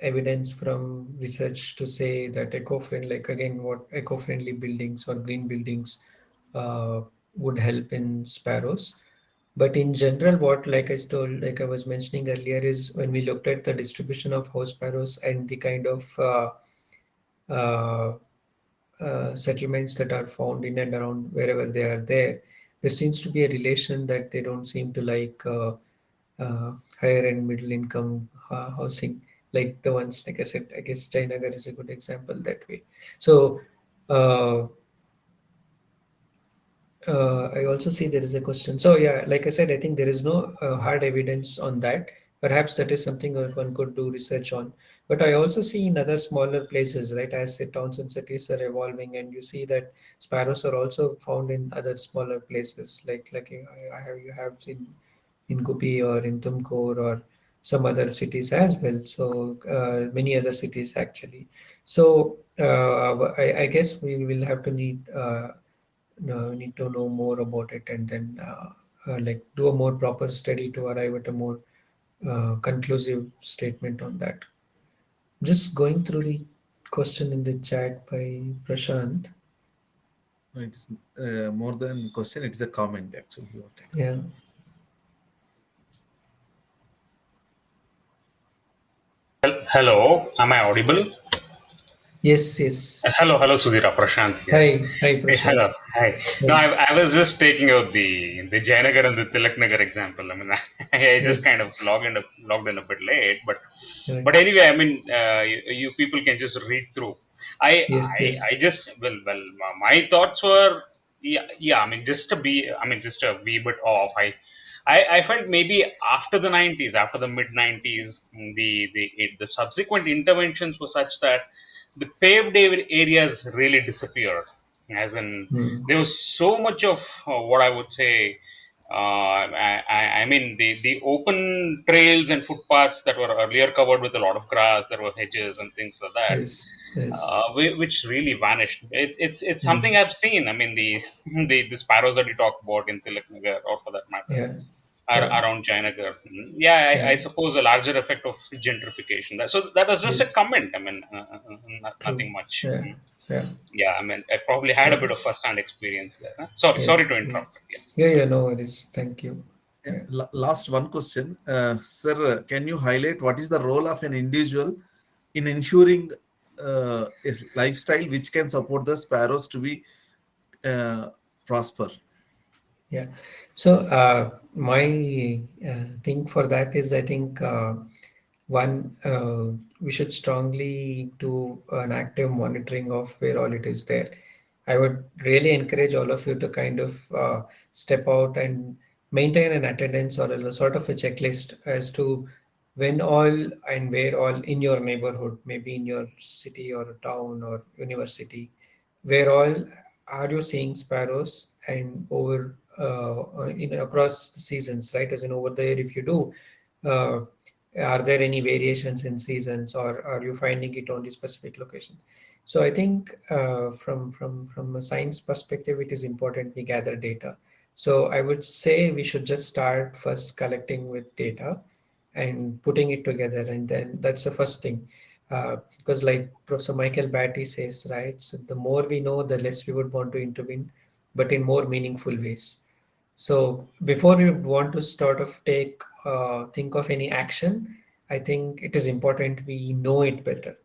evidence from research to say that eco-friendly, like, again, what eco-friendly buildings or green buildings uh, would help in sparrows. But in general, what, like I was mentioning earlier, is when we looked at the distribution of house sparrows and the kind of uh, settlements that are found in and around wherever they are there seems to be a relation that they don't seem to like higher and middle income housing, like the ones, like I said, I guess Chinagar is a good example that way. So uh, I also see there is a question. So yeah, like I said, I think there is no hard evidence on that. Perhaps that is something that one could do research on. But I also see in other smaller places, right, as the towns and cities are evolving, and you see that sparrows are also found in other smaller places, like you have in Gupi or in Tumkur or some other cities as well. So many other cities actually. So I guess we will have to need to know more about it, and then like do a more proper study to arrive at a more conclusive statement on that. Just going through the question in the chat by Prashant. No, it is more than question. It is a comment actually. He wanted. Yeah. Hello, am I audible? Yes, yes. Hello, Sudhira, Prashant here. Hi, Hello, Prashant. hi. No, Hi. I was just taking out the Jayanagar and the Tilaknagar example. I mean, I just kind of Yes. logged in a bit late, Right. but anyway, I mean, you people can just read through. I Yes, I yes. just my thoughts were yeah. I mean, just a wee bit off. I felt maybe after the 90s, after the mid 90s, the subsequent interventions were such that the paved areas really disappeared. As in, Hmm. there was so much of what I would say. I mean, the open trails and footpaths that were earlier covered with a lot of grass, there were hedges and things like that, Yes, yes. which really vanished. It's Hmm. something I've seen. I mean, the sparrows that you talk about in Tilaknagar, or for that matter, Yeah, yeah, around Jayanagar. Yeah, yeah. I suppose a larger effect of gentrification. So that was just a Yes. comment. I mean, True. nothing much. Yeah, yeah. Yeah, I mean, I probably had a Sure. bit of first-hand experience there. Huh? Sorry Yes, to interrupt. Yeah. yes. Yeah, yeah, no worries. Thank you. Yeah. Yeah. Last one question, sir. Can you highlight what is the role of an individual in ensuring a lifestyle which can support the sparrows to be prosper? Yeah. So my thing for that is, I think one we should strongly do an active monitoring of where all it is there. I would really encourage all of you to kind of step out and maintain an attendance or a sort of a checklist as to when all and where all in your neighborhood, maybe in your city or town or university, where all are you seeing sparrows, and over in across the seasons, right? As in over there, if you do, uh, are there any variations in seasons, or are you finding it only specific locations? So I think from a science perspective, it is important we gather data. So I would say we should just start first collecting with data and putting it together, and then that's the first thing. Because like Professor Michael Batty says, right, so the more we know, the less we would want to intervene, but in more meaningful ways. So before we want to sort of think of any action, I think it is important we know it better.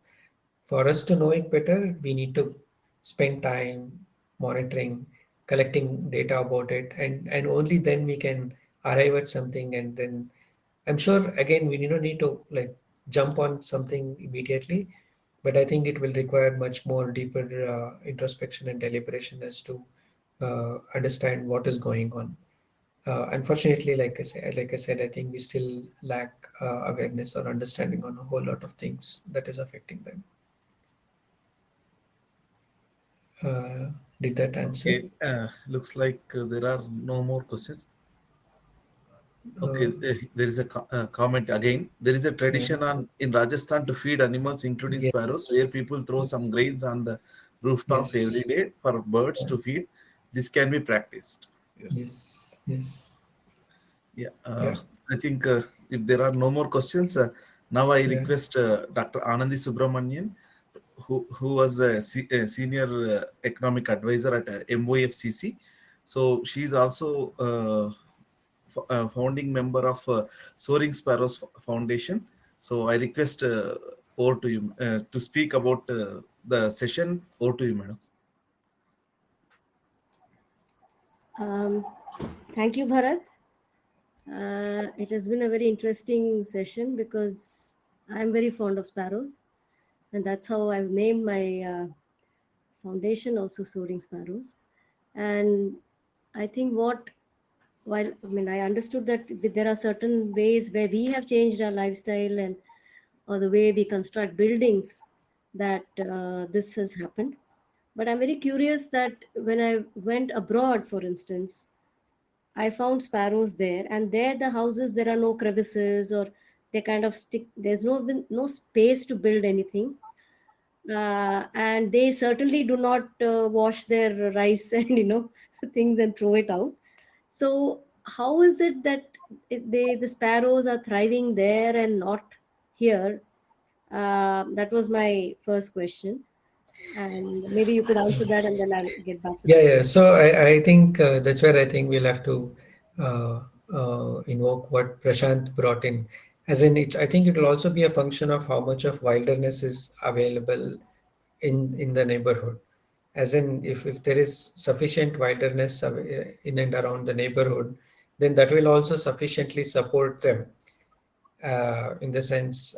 For us to know it better, we need to spend time monitoring, collecting data about it, and only then we can arrive at something. And then I'm sure again we don't need to like jump on something immediately, but I think it will require much more deeper introspection and deliberation as to understand what is going on. Unfortunately, like I said, I think we still lack awareness or understanding on a whole lot of things that is affecting them. Uh, did that answer? Okay. Looks like there are no more questions. Okay, Uh, there is a comment again. There is a yeah. tradition in Rajasthan to feed animals, including sparrows, where Yes. people throw some Yes. grains on the rooftop every Yes. day for birds Yeah. to feed. This can be practiced. Yes. Yes. Yes. Yeah. Yeah. I think if there are no more questions, now I Yeah. request Dr. Anandi Subramanian, who was a senior economic advisor at MOEFCC. So she's also founding member of Soaring Sparrows Foundation. So I request over to you to speak about the session. Over to you, madam. Um, Thank you, Bharat. It has been a very interesting session because I'm very fond of sparrows, and that's how I've named my foundation also Soaring Sparrows. And I think while I mean, I understood that there are certain ways where we have changed our lifestyle and or the way we construct buildings that this has happened. But I'm very curious that when I went abroad, for instance, I found sparrows there, and there the houses, there are no crevices, or they kind of stick. There's no space to build anything, and they certainly do not wash their rice and things and throw it out. So how is it that the sparrows are thriving there and not here? That was my first question, and maybe you could answer that, and then I'll get back to the Yeah. question. So I think that's where I think we'll have to invoke what Prashant brought in. As in, I think it will also be a function of how much of wilderness is available in the neighborhood. As in, if there is sufficient wilderness in and around the neighborhood, then that will also sufficiently support them. In the sense,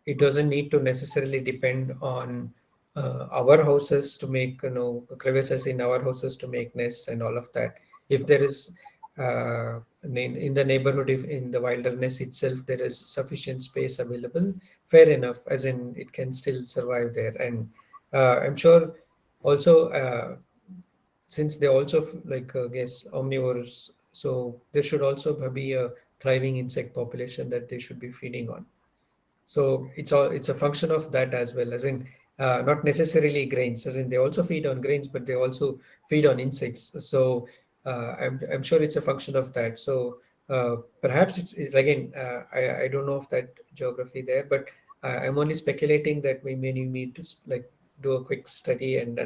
it doesn't need to necessarily depend on our houses to make crevices in our houses to make nests and all of that. If there is in the neighborhood, if in the wilderness itself there is sufficient space available, fair enough, as in it can still survive there. And I'm sure also, since they also guess omnivores, so there should also be a thriving insect population that they should be feeding on. So it's a function of that as well, as in not necessarily grains, as in they also feed on grains, but they also feed on insects. So I'm sure it's a function of that. So perhaps again, I don't know of that geography there, but I'm only speculating that we may need to do a quick study and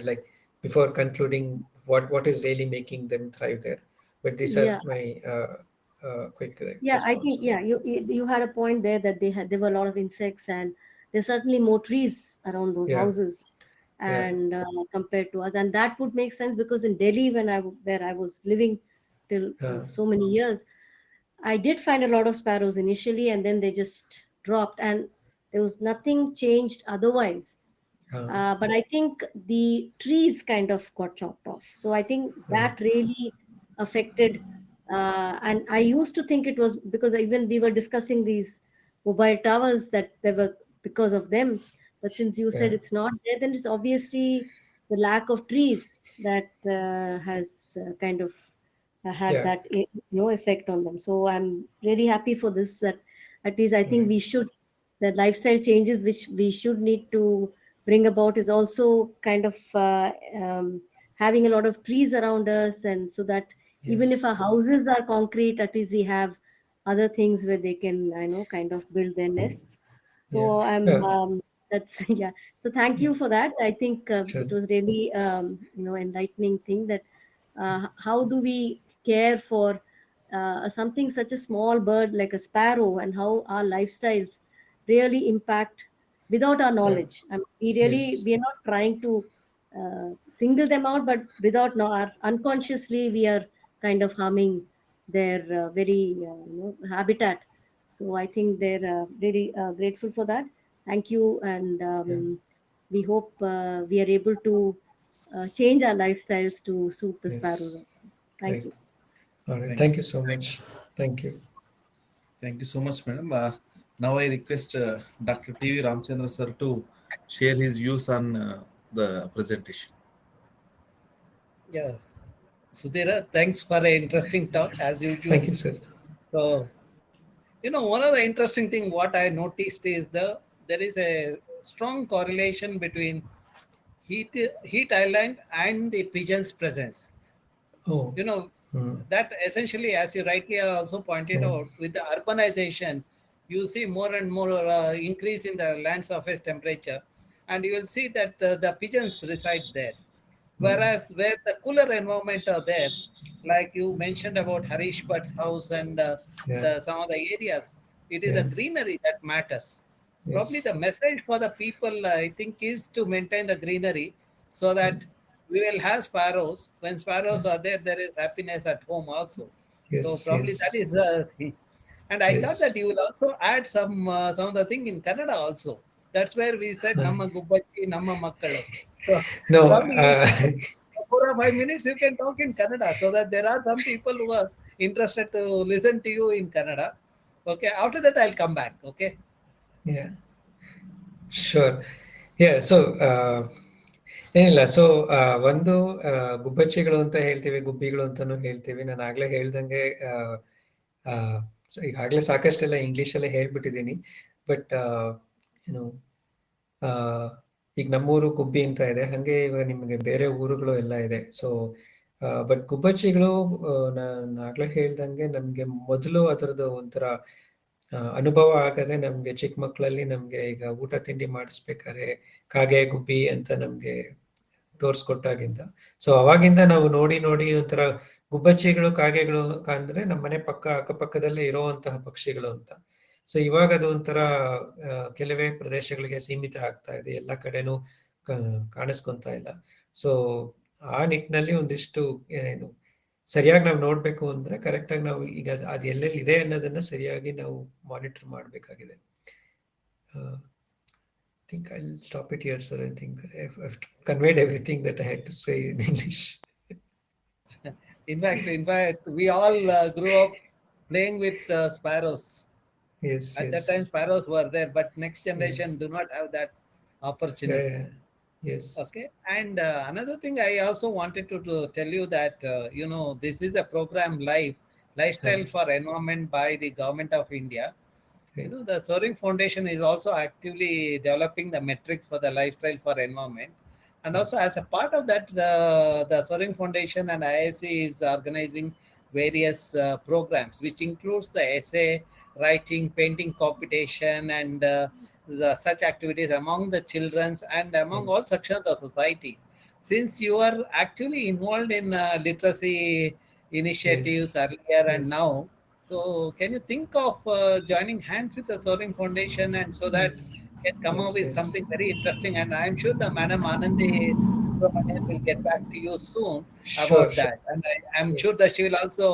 before concluding what is really making them thrive there. But these are Yeah, my quick yeah, I response think, on yeah, you had a point there that there were a lot of insects, and there's certainly more trees around those yeah. houses, Yeah. and compared to us, and that would make sense because in Delhi, where I was living till so many years, I did find a lot of sparrows initially, and then they just dropped, and there was nothing changed otherwise. But I think the trees kind of got chopped off. So I think that really affected. And I used to think it was because even we were discussing these mobile towers that they were because of them. But since you said Yeah. it's not there, then it's obviously the lack of trees that has kind of had Yeah. that effect on them. So I'm really happy for this. That at least I think we should, the lifestyle changes which we should need to bring about is also kind of having a lot of trees around us, and so that even if our Yes. houses are concrete, at least we have other things where they can kind of build their nests. Yeah. So I'm that's yeah, so thank Yeah. you for that. I think Sure. it was really enlightening thing that how do we care for something such a small bird like a sparrow, and how our lifestyles really impact without our Yeah. knowledge. I mean, Yes. we are not trying to single them out, but without unconsciously we are kind of harming their very habitat. So I think they're really grateful for that. Thank you, and Yeah. we hope we are able to change our lifestyles to suit the sparrows Yes. also. Thank Great. you. All right. Thank Thank you. you so much. Thank you. Thank you so much, madam. Now I request Dr. TV Ramachandra sir to share his views on the presentation. Yeah, Sudhira, thanks for an interesting talk as Thank usual. you, sir. So, one of the interesting thing what I noticed is there is a strong correlation between heat island and the pigeons' presence. Oh. You know Hmm. that essentially, as you rightly also pointed Yeah. out, with the urbanization, you see more and more increase in the land surface temperature, and you will see that the pigeons reside there. Hmm. Whereas where the cooler environment are there, like you mentioned about Harish Bhatt's house and Yeah. the some of the areas, it is Yeah. the greenery that matters. Probably Yes. the message for the people, I think, is to maintain the greenery so Yeah. that we will have sparrows. When Yeah. sparrows are there, there is happiness at home also. So Yes. probably that is Yes. the thing. And I thought that Yes. you will also add some of the thing in Kannada also. That's where we said Namma Gubbachi, Namma makkalu. So No. probably 4 or 5 minutes you can talk in Kannada so that there are some people who are interested to listen to you in Kannada. Okay, after that I'll come back. Okay. Yeah. Sure. So ಏನಿಲ್ಲ. So ಒಂದು ಗುಬ್ಬಚ್ಚಿಗಳು ಅಂತ ಹೇಳ್ತೀವಿ, ಗುಬ್ಬಿಗಳು ಅಂತಾನು ಹೇಳ್ತೀವಿ. ನಾನು ಆಗ್ಲೇ ಹೇಳ್ದಂಗೆ ಈಗಾಗಲೇ ಸಾಕಷ್ಟೆಲ್ಲ ಇಂಗ್ಲಿಷಲ್ಲೇ ಹೇಳ್ಬಿಟ್ಟಿದ್ದೀನಿ. ಬಟ್ ಏನು ಈಗ ನಮ್ಮೂರು ಗುಬ್ಬಿ ಅಂತ ಇದೆ, ಹಂಗೆ ಇವಾಗ ನಿಮಗೆ ಬೇರೆ ಊರುಗಳು ಎಲ್ಲ ಇದೆ. ಸೊ ಬಟ್ ಗುಬ್ಬಚ್ಚಿಗಳು ನಾನು ಆಗ್ಲೇ ಹೇಳ್ದಂಗೆ ನಮ್ಗೆ ಮೊದಲು ಅದರದ್ದು ಒಂಥರ ಅನುಭವ ಆಗದೆ ನಮ್ಗೆ ಚಿಕ್ಕ ಮಕ್ಕಳಲ್ಲಿ ನಮ್ಗೆ ಈಗ ಊಟ ತಿಂಡಿ ಮಾಡಿಸ್ಬೇಕಾದ್ರೆ ಕಾಗೆ ಗುಬ್ಬಿ ಅಂತ ನಮ್ಗೆ ತೋರ್ಸ್ಕೊಟ್ಟಾಗಿಂದ, ಸೊ ಅವಾಗಿಂದ ನಾವು ನೋಡಿ ನೋಡಿ ಒಂಥರ ಗುಬ್ಬಚ್ಚಿಗಳು ಕಾಗೆಗಳು ಅಂದ್ರೆ ನಮ್ಮ ಮನೆ ಅಕ್ಕಪಕ್ಕದಲ್ಲೇ ಇರುವಂತಹ ಪಕ್ಷಿಗಳು ಅಂತ. ಸೊ ಇವಾಗ ಅದು ಒಂಥರ ಕೆಲವೇ ಪ್ರದೇಶಗಳಿಗೆ ಸೀಮಿತ ಆಗ್ತಾ ಇದೆ, ಎಲ್ಲ ಕಡೆನೂ ಕಾಣಿಸ್ಕೊಂತ ಇಲ್ಲ. ಸೊ ಆ ನಿಟ್ಟಿನಲ್ಲಿ ಒಂದಿಷ್ಟು ಏನು ಸರಿಯಾಗಿ ನಾವು ನೋಡ್ಬೇಕು ಅಂದ್ರೆ ಕರೆಕ್ಟ್ ಆಗಿ ನಾವು ಈಗ ಅದು ಎಲ್ಲೆಲ್ಲಿ ಇದೆ ಅನ್ನೋದನ್ನ ಸರಿಯಾಗಿ ನಾವು ಮಾನಿಟರ್ ಮಾಡಬೇಕಾಗಿದೆ. I think I'll stop it here, sir. I think I've conveyed everything that I had to say in English. In fact, we all grew up playing with sparrows. Yes, At yes. that time, sparrows were there, but next generation Yes. do not have that opportunity. Yeah. Yes. Okay. And another thing I also wanted to tell you that, this is a program Lifestyle for Environment by the Government of India. Right. The Soaring Foundation is also actively developing the metrics for the Lifestyle for Environment. And also as a part of that, the Soaring Foundation and IISC is organizing various programs, which includes the essay writing, painting competition, and such activities among the children and among all sections of the society. Since you are actively involved in literacy initiatives earlier and now, so can you think of joining hands with the Soaring Foundation, and so that can come up with something very interesting? And I'm sure the Madam Anandi will get back to you soon about that. And I'm sure that she will also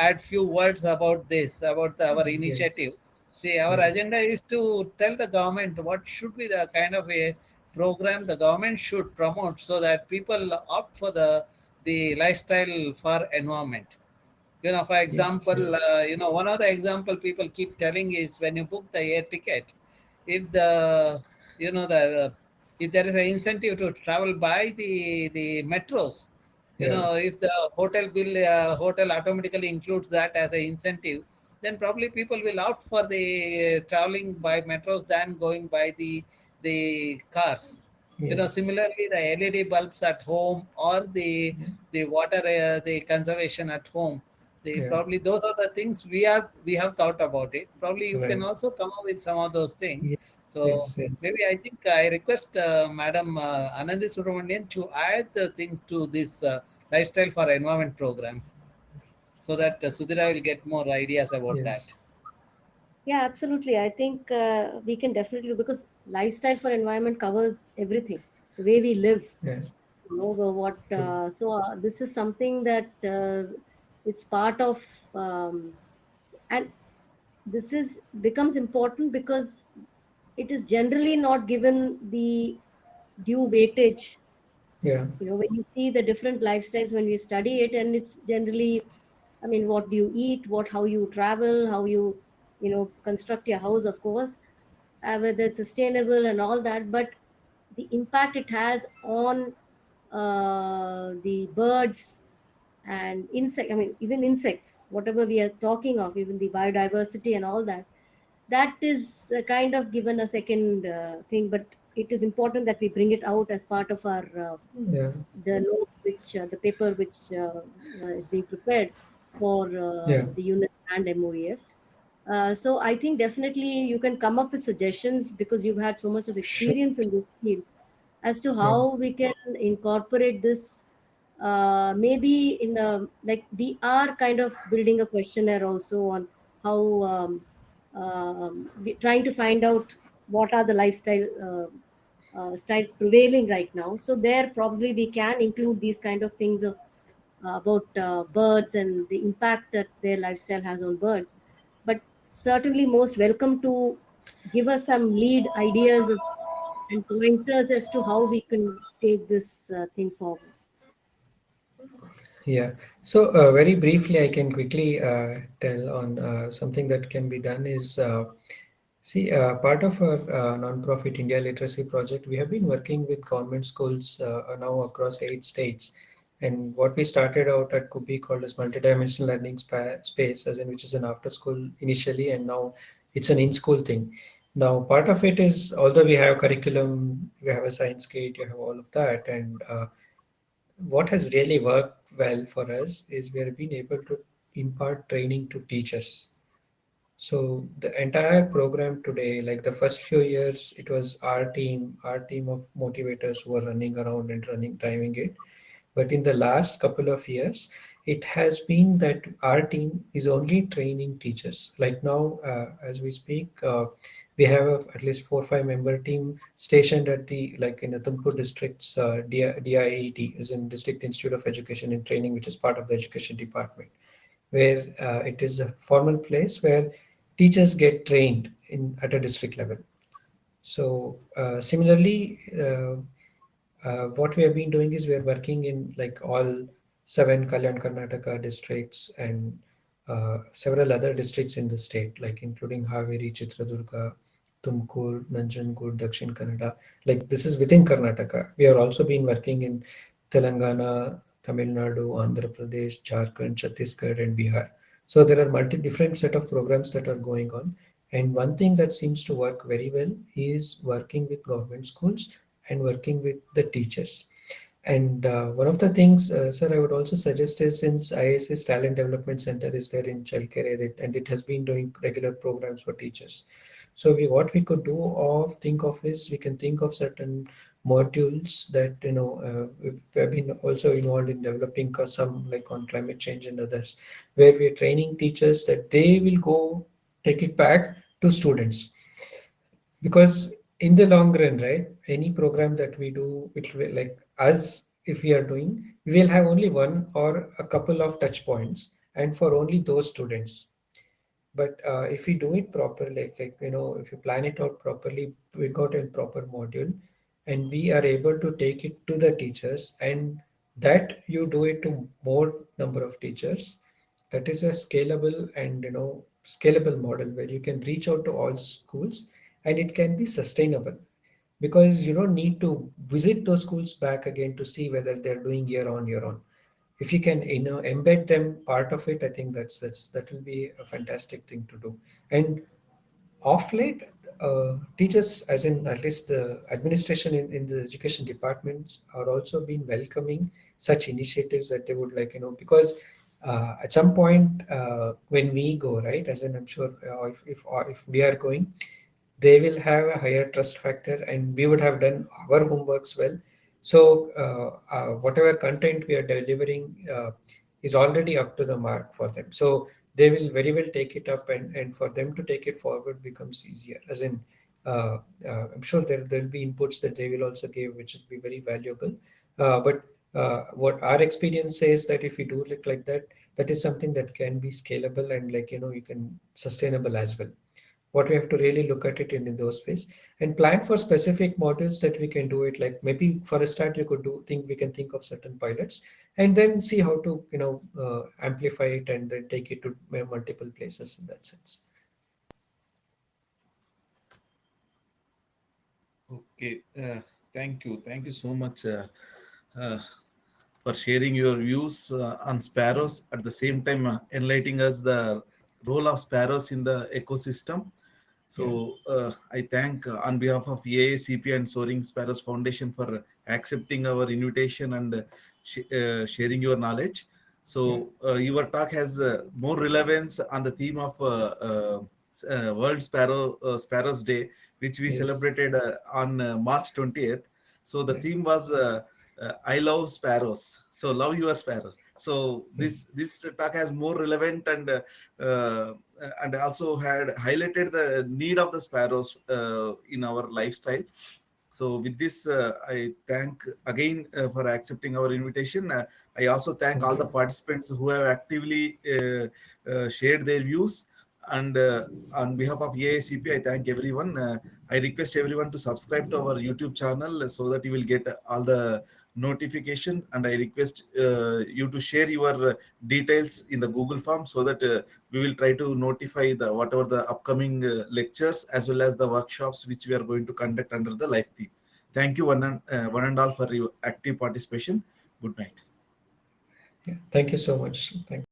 add few words about this, about our initiative. See, our agenda is to tell the government what should be the kind of a program the government should promote so that people opt for the lifestyle for environment. For example, one of the example people keep telling is when you book the air ticket, if if there is an incentive to travel by the metros, if the hotel automatically includes that as an incentive, then probably people will opt for the traveling by metros than going by the cars. Similarly, the LED bulbs at home or the water, the conservation at home. Probably those are the things we have thought about it. Probably you can also come up with some of those things. So maybe I think I request Madam Anandi Subramanian to add the things to this Lifestyle for Environment program, so that Sudhira will get more ideas about that. Yeah, absolutely. I think we can definitely, because Lifestyle for Environment covers everything, the way we live. So this is something that it's part of, and this becomes important because it is generally not given the due weightage. When you see the different lifestyles, when we study it, and it's generally, what do you eat, how you travel, how you construct your house, of course, whether it's sustainable and all that, but the impact it has on the birds and even insects, whatever we are talking of, even the biodiversity and all that, that is kind of given a second thing, but it is important that we bring it out as part of our the note the paper which is being prepared for the unit and MOEF. So I think definitely you can come up with suggestions, because you've had so much of experience in this field, as to how we can incorporate this. Maybe we are kind of building a questionnaire also on how we're trying to find out what are the lifestyle styles prevailing right now. So there probably we can include these kind of things of about birds and the impact that their lifestyle has on birds. But certainly most welcome to give us some lead ideas and pointers as to how we can take this thing forward. So very briefly, I can quickly tell on something that can be done is See, part of our non-profit India Literacy Project, we have been working with government schools now across 8 states. And what we started out at could be called as multidimensional learning space, as in which is an after-school initially, and now it's an in-school thing. Now, part of it is, although we have curriculum, we have a science kit, you have all of that, and what has really worked well for us is we have been able to impart training to teachers. So the entire program today, like the first few years, it was our team of motivators who were running around and driving it. But in the last couple of years, it has been that our team is only training teachers. Like now, as we speak, we have at least 4 or 5 member team stationed at the like in the Tumkur district's DIET, is in District Institute of Education and Training, which is part of the education department, where it is a formal place where teachers get trained in at a district level. So similarly, what we have been doing is we are working in like all 7 Kalyan Karnataka districts and several other districts in the state, like including Haveri, Chitradurga, Tumkur, Nanjangud, Dakshin Kannada. Like this is within Karnataka. We have also been working in Telangana, Tamil Nadu, Andhra Pradesh, Jharkhand, Chhattisgarh, and Bihar. So there are different set of programs that are going on. And one thing that seems to work very well is working with government schools and working with the teachers. And one of the things, sir, I would also suggest is since IISC Talent Development Center is there in childcare area, and it has been doing regular programs for teachers. So what we could think of is we can think of certain modules that we have been also involved in developing some like on climate change and others, where we are training teachers that they will go take it back to students, because in the long run, right, any program that we do, it will like us, if we are doing, we will have only one or a couple of touch points and for only those students. But if we do it properly, if you plan it out properly, we got a proper module and we are able to take it to the teachers, and that you do it to more number of teachers, that is a scalable and scalable model where you can reach out to all schools and it can be sustainable, because you don't need to visit those schools back again to see whether they're doing year on. If you can embed them part of it, I think that will be a fantastic thing to do. And off late, teachers, as in at least the administration in the education departments, are also been welcoming such initiatives that they would like, because at some point when we go, right, as in I'm sure if we are going, they will have a higher trust factor and we would have done our homeworks well. So whatever content we are delivering is already up to the mark for them. So they will very well take it up, and for them to take it forward becomes easier. As in, I'm sure there will be inputs that they will also give, which will be very valuable. But what our experience says that if we do it like that, that is something that can be scalable and you can sustainable as well. What we have to really look at it in those ways and plan for specific modules that we can do it, like maybe for a start you could we can think of certain pilots and then see how to amplify it and then take it to multiple places in that sense. Okay, thank you so much uh, for sharing your views on sparrows, at the same time enlightening us the role of sparrows in the ecosystem. So I thank on behalf of IISCP and Soaring Sparrows Foundation for accepting our invitation and sharing your knowledge. So your talk has more relevance on the theme of World Sparrows Day, which we celebrated on March 20th. So the theme was I love sparrows. So love your sparrows. So this talk has more relevant and also had highlighted the need of the sparrows in our lifestyle. So with this, I thank again for accepting our invitation. I also thank all the participants who have actively shared their views. And on behalf of IISCP, I thank everyone. I request everyone to subscribe to our YouTube channel so that you will get all the notification, and I request you to share your details in the Google form so that we will try to notify the whatever the upcoming lectures as well as the workshops which we are going to conduct under the life theme. Thank you one and all for your active participation. Good night. Yeah, thank you so much. Thank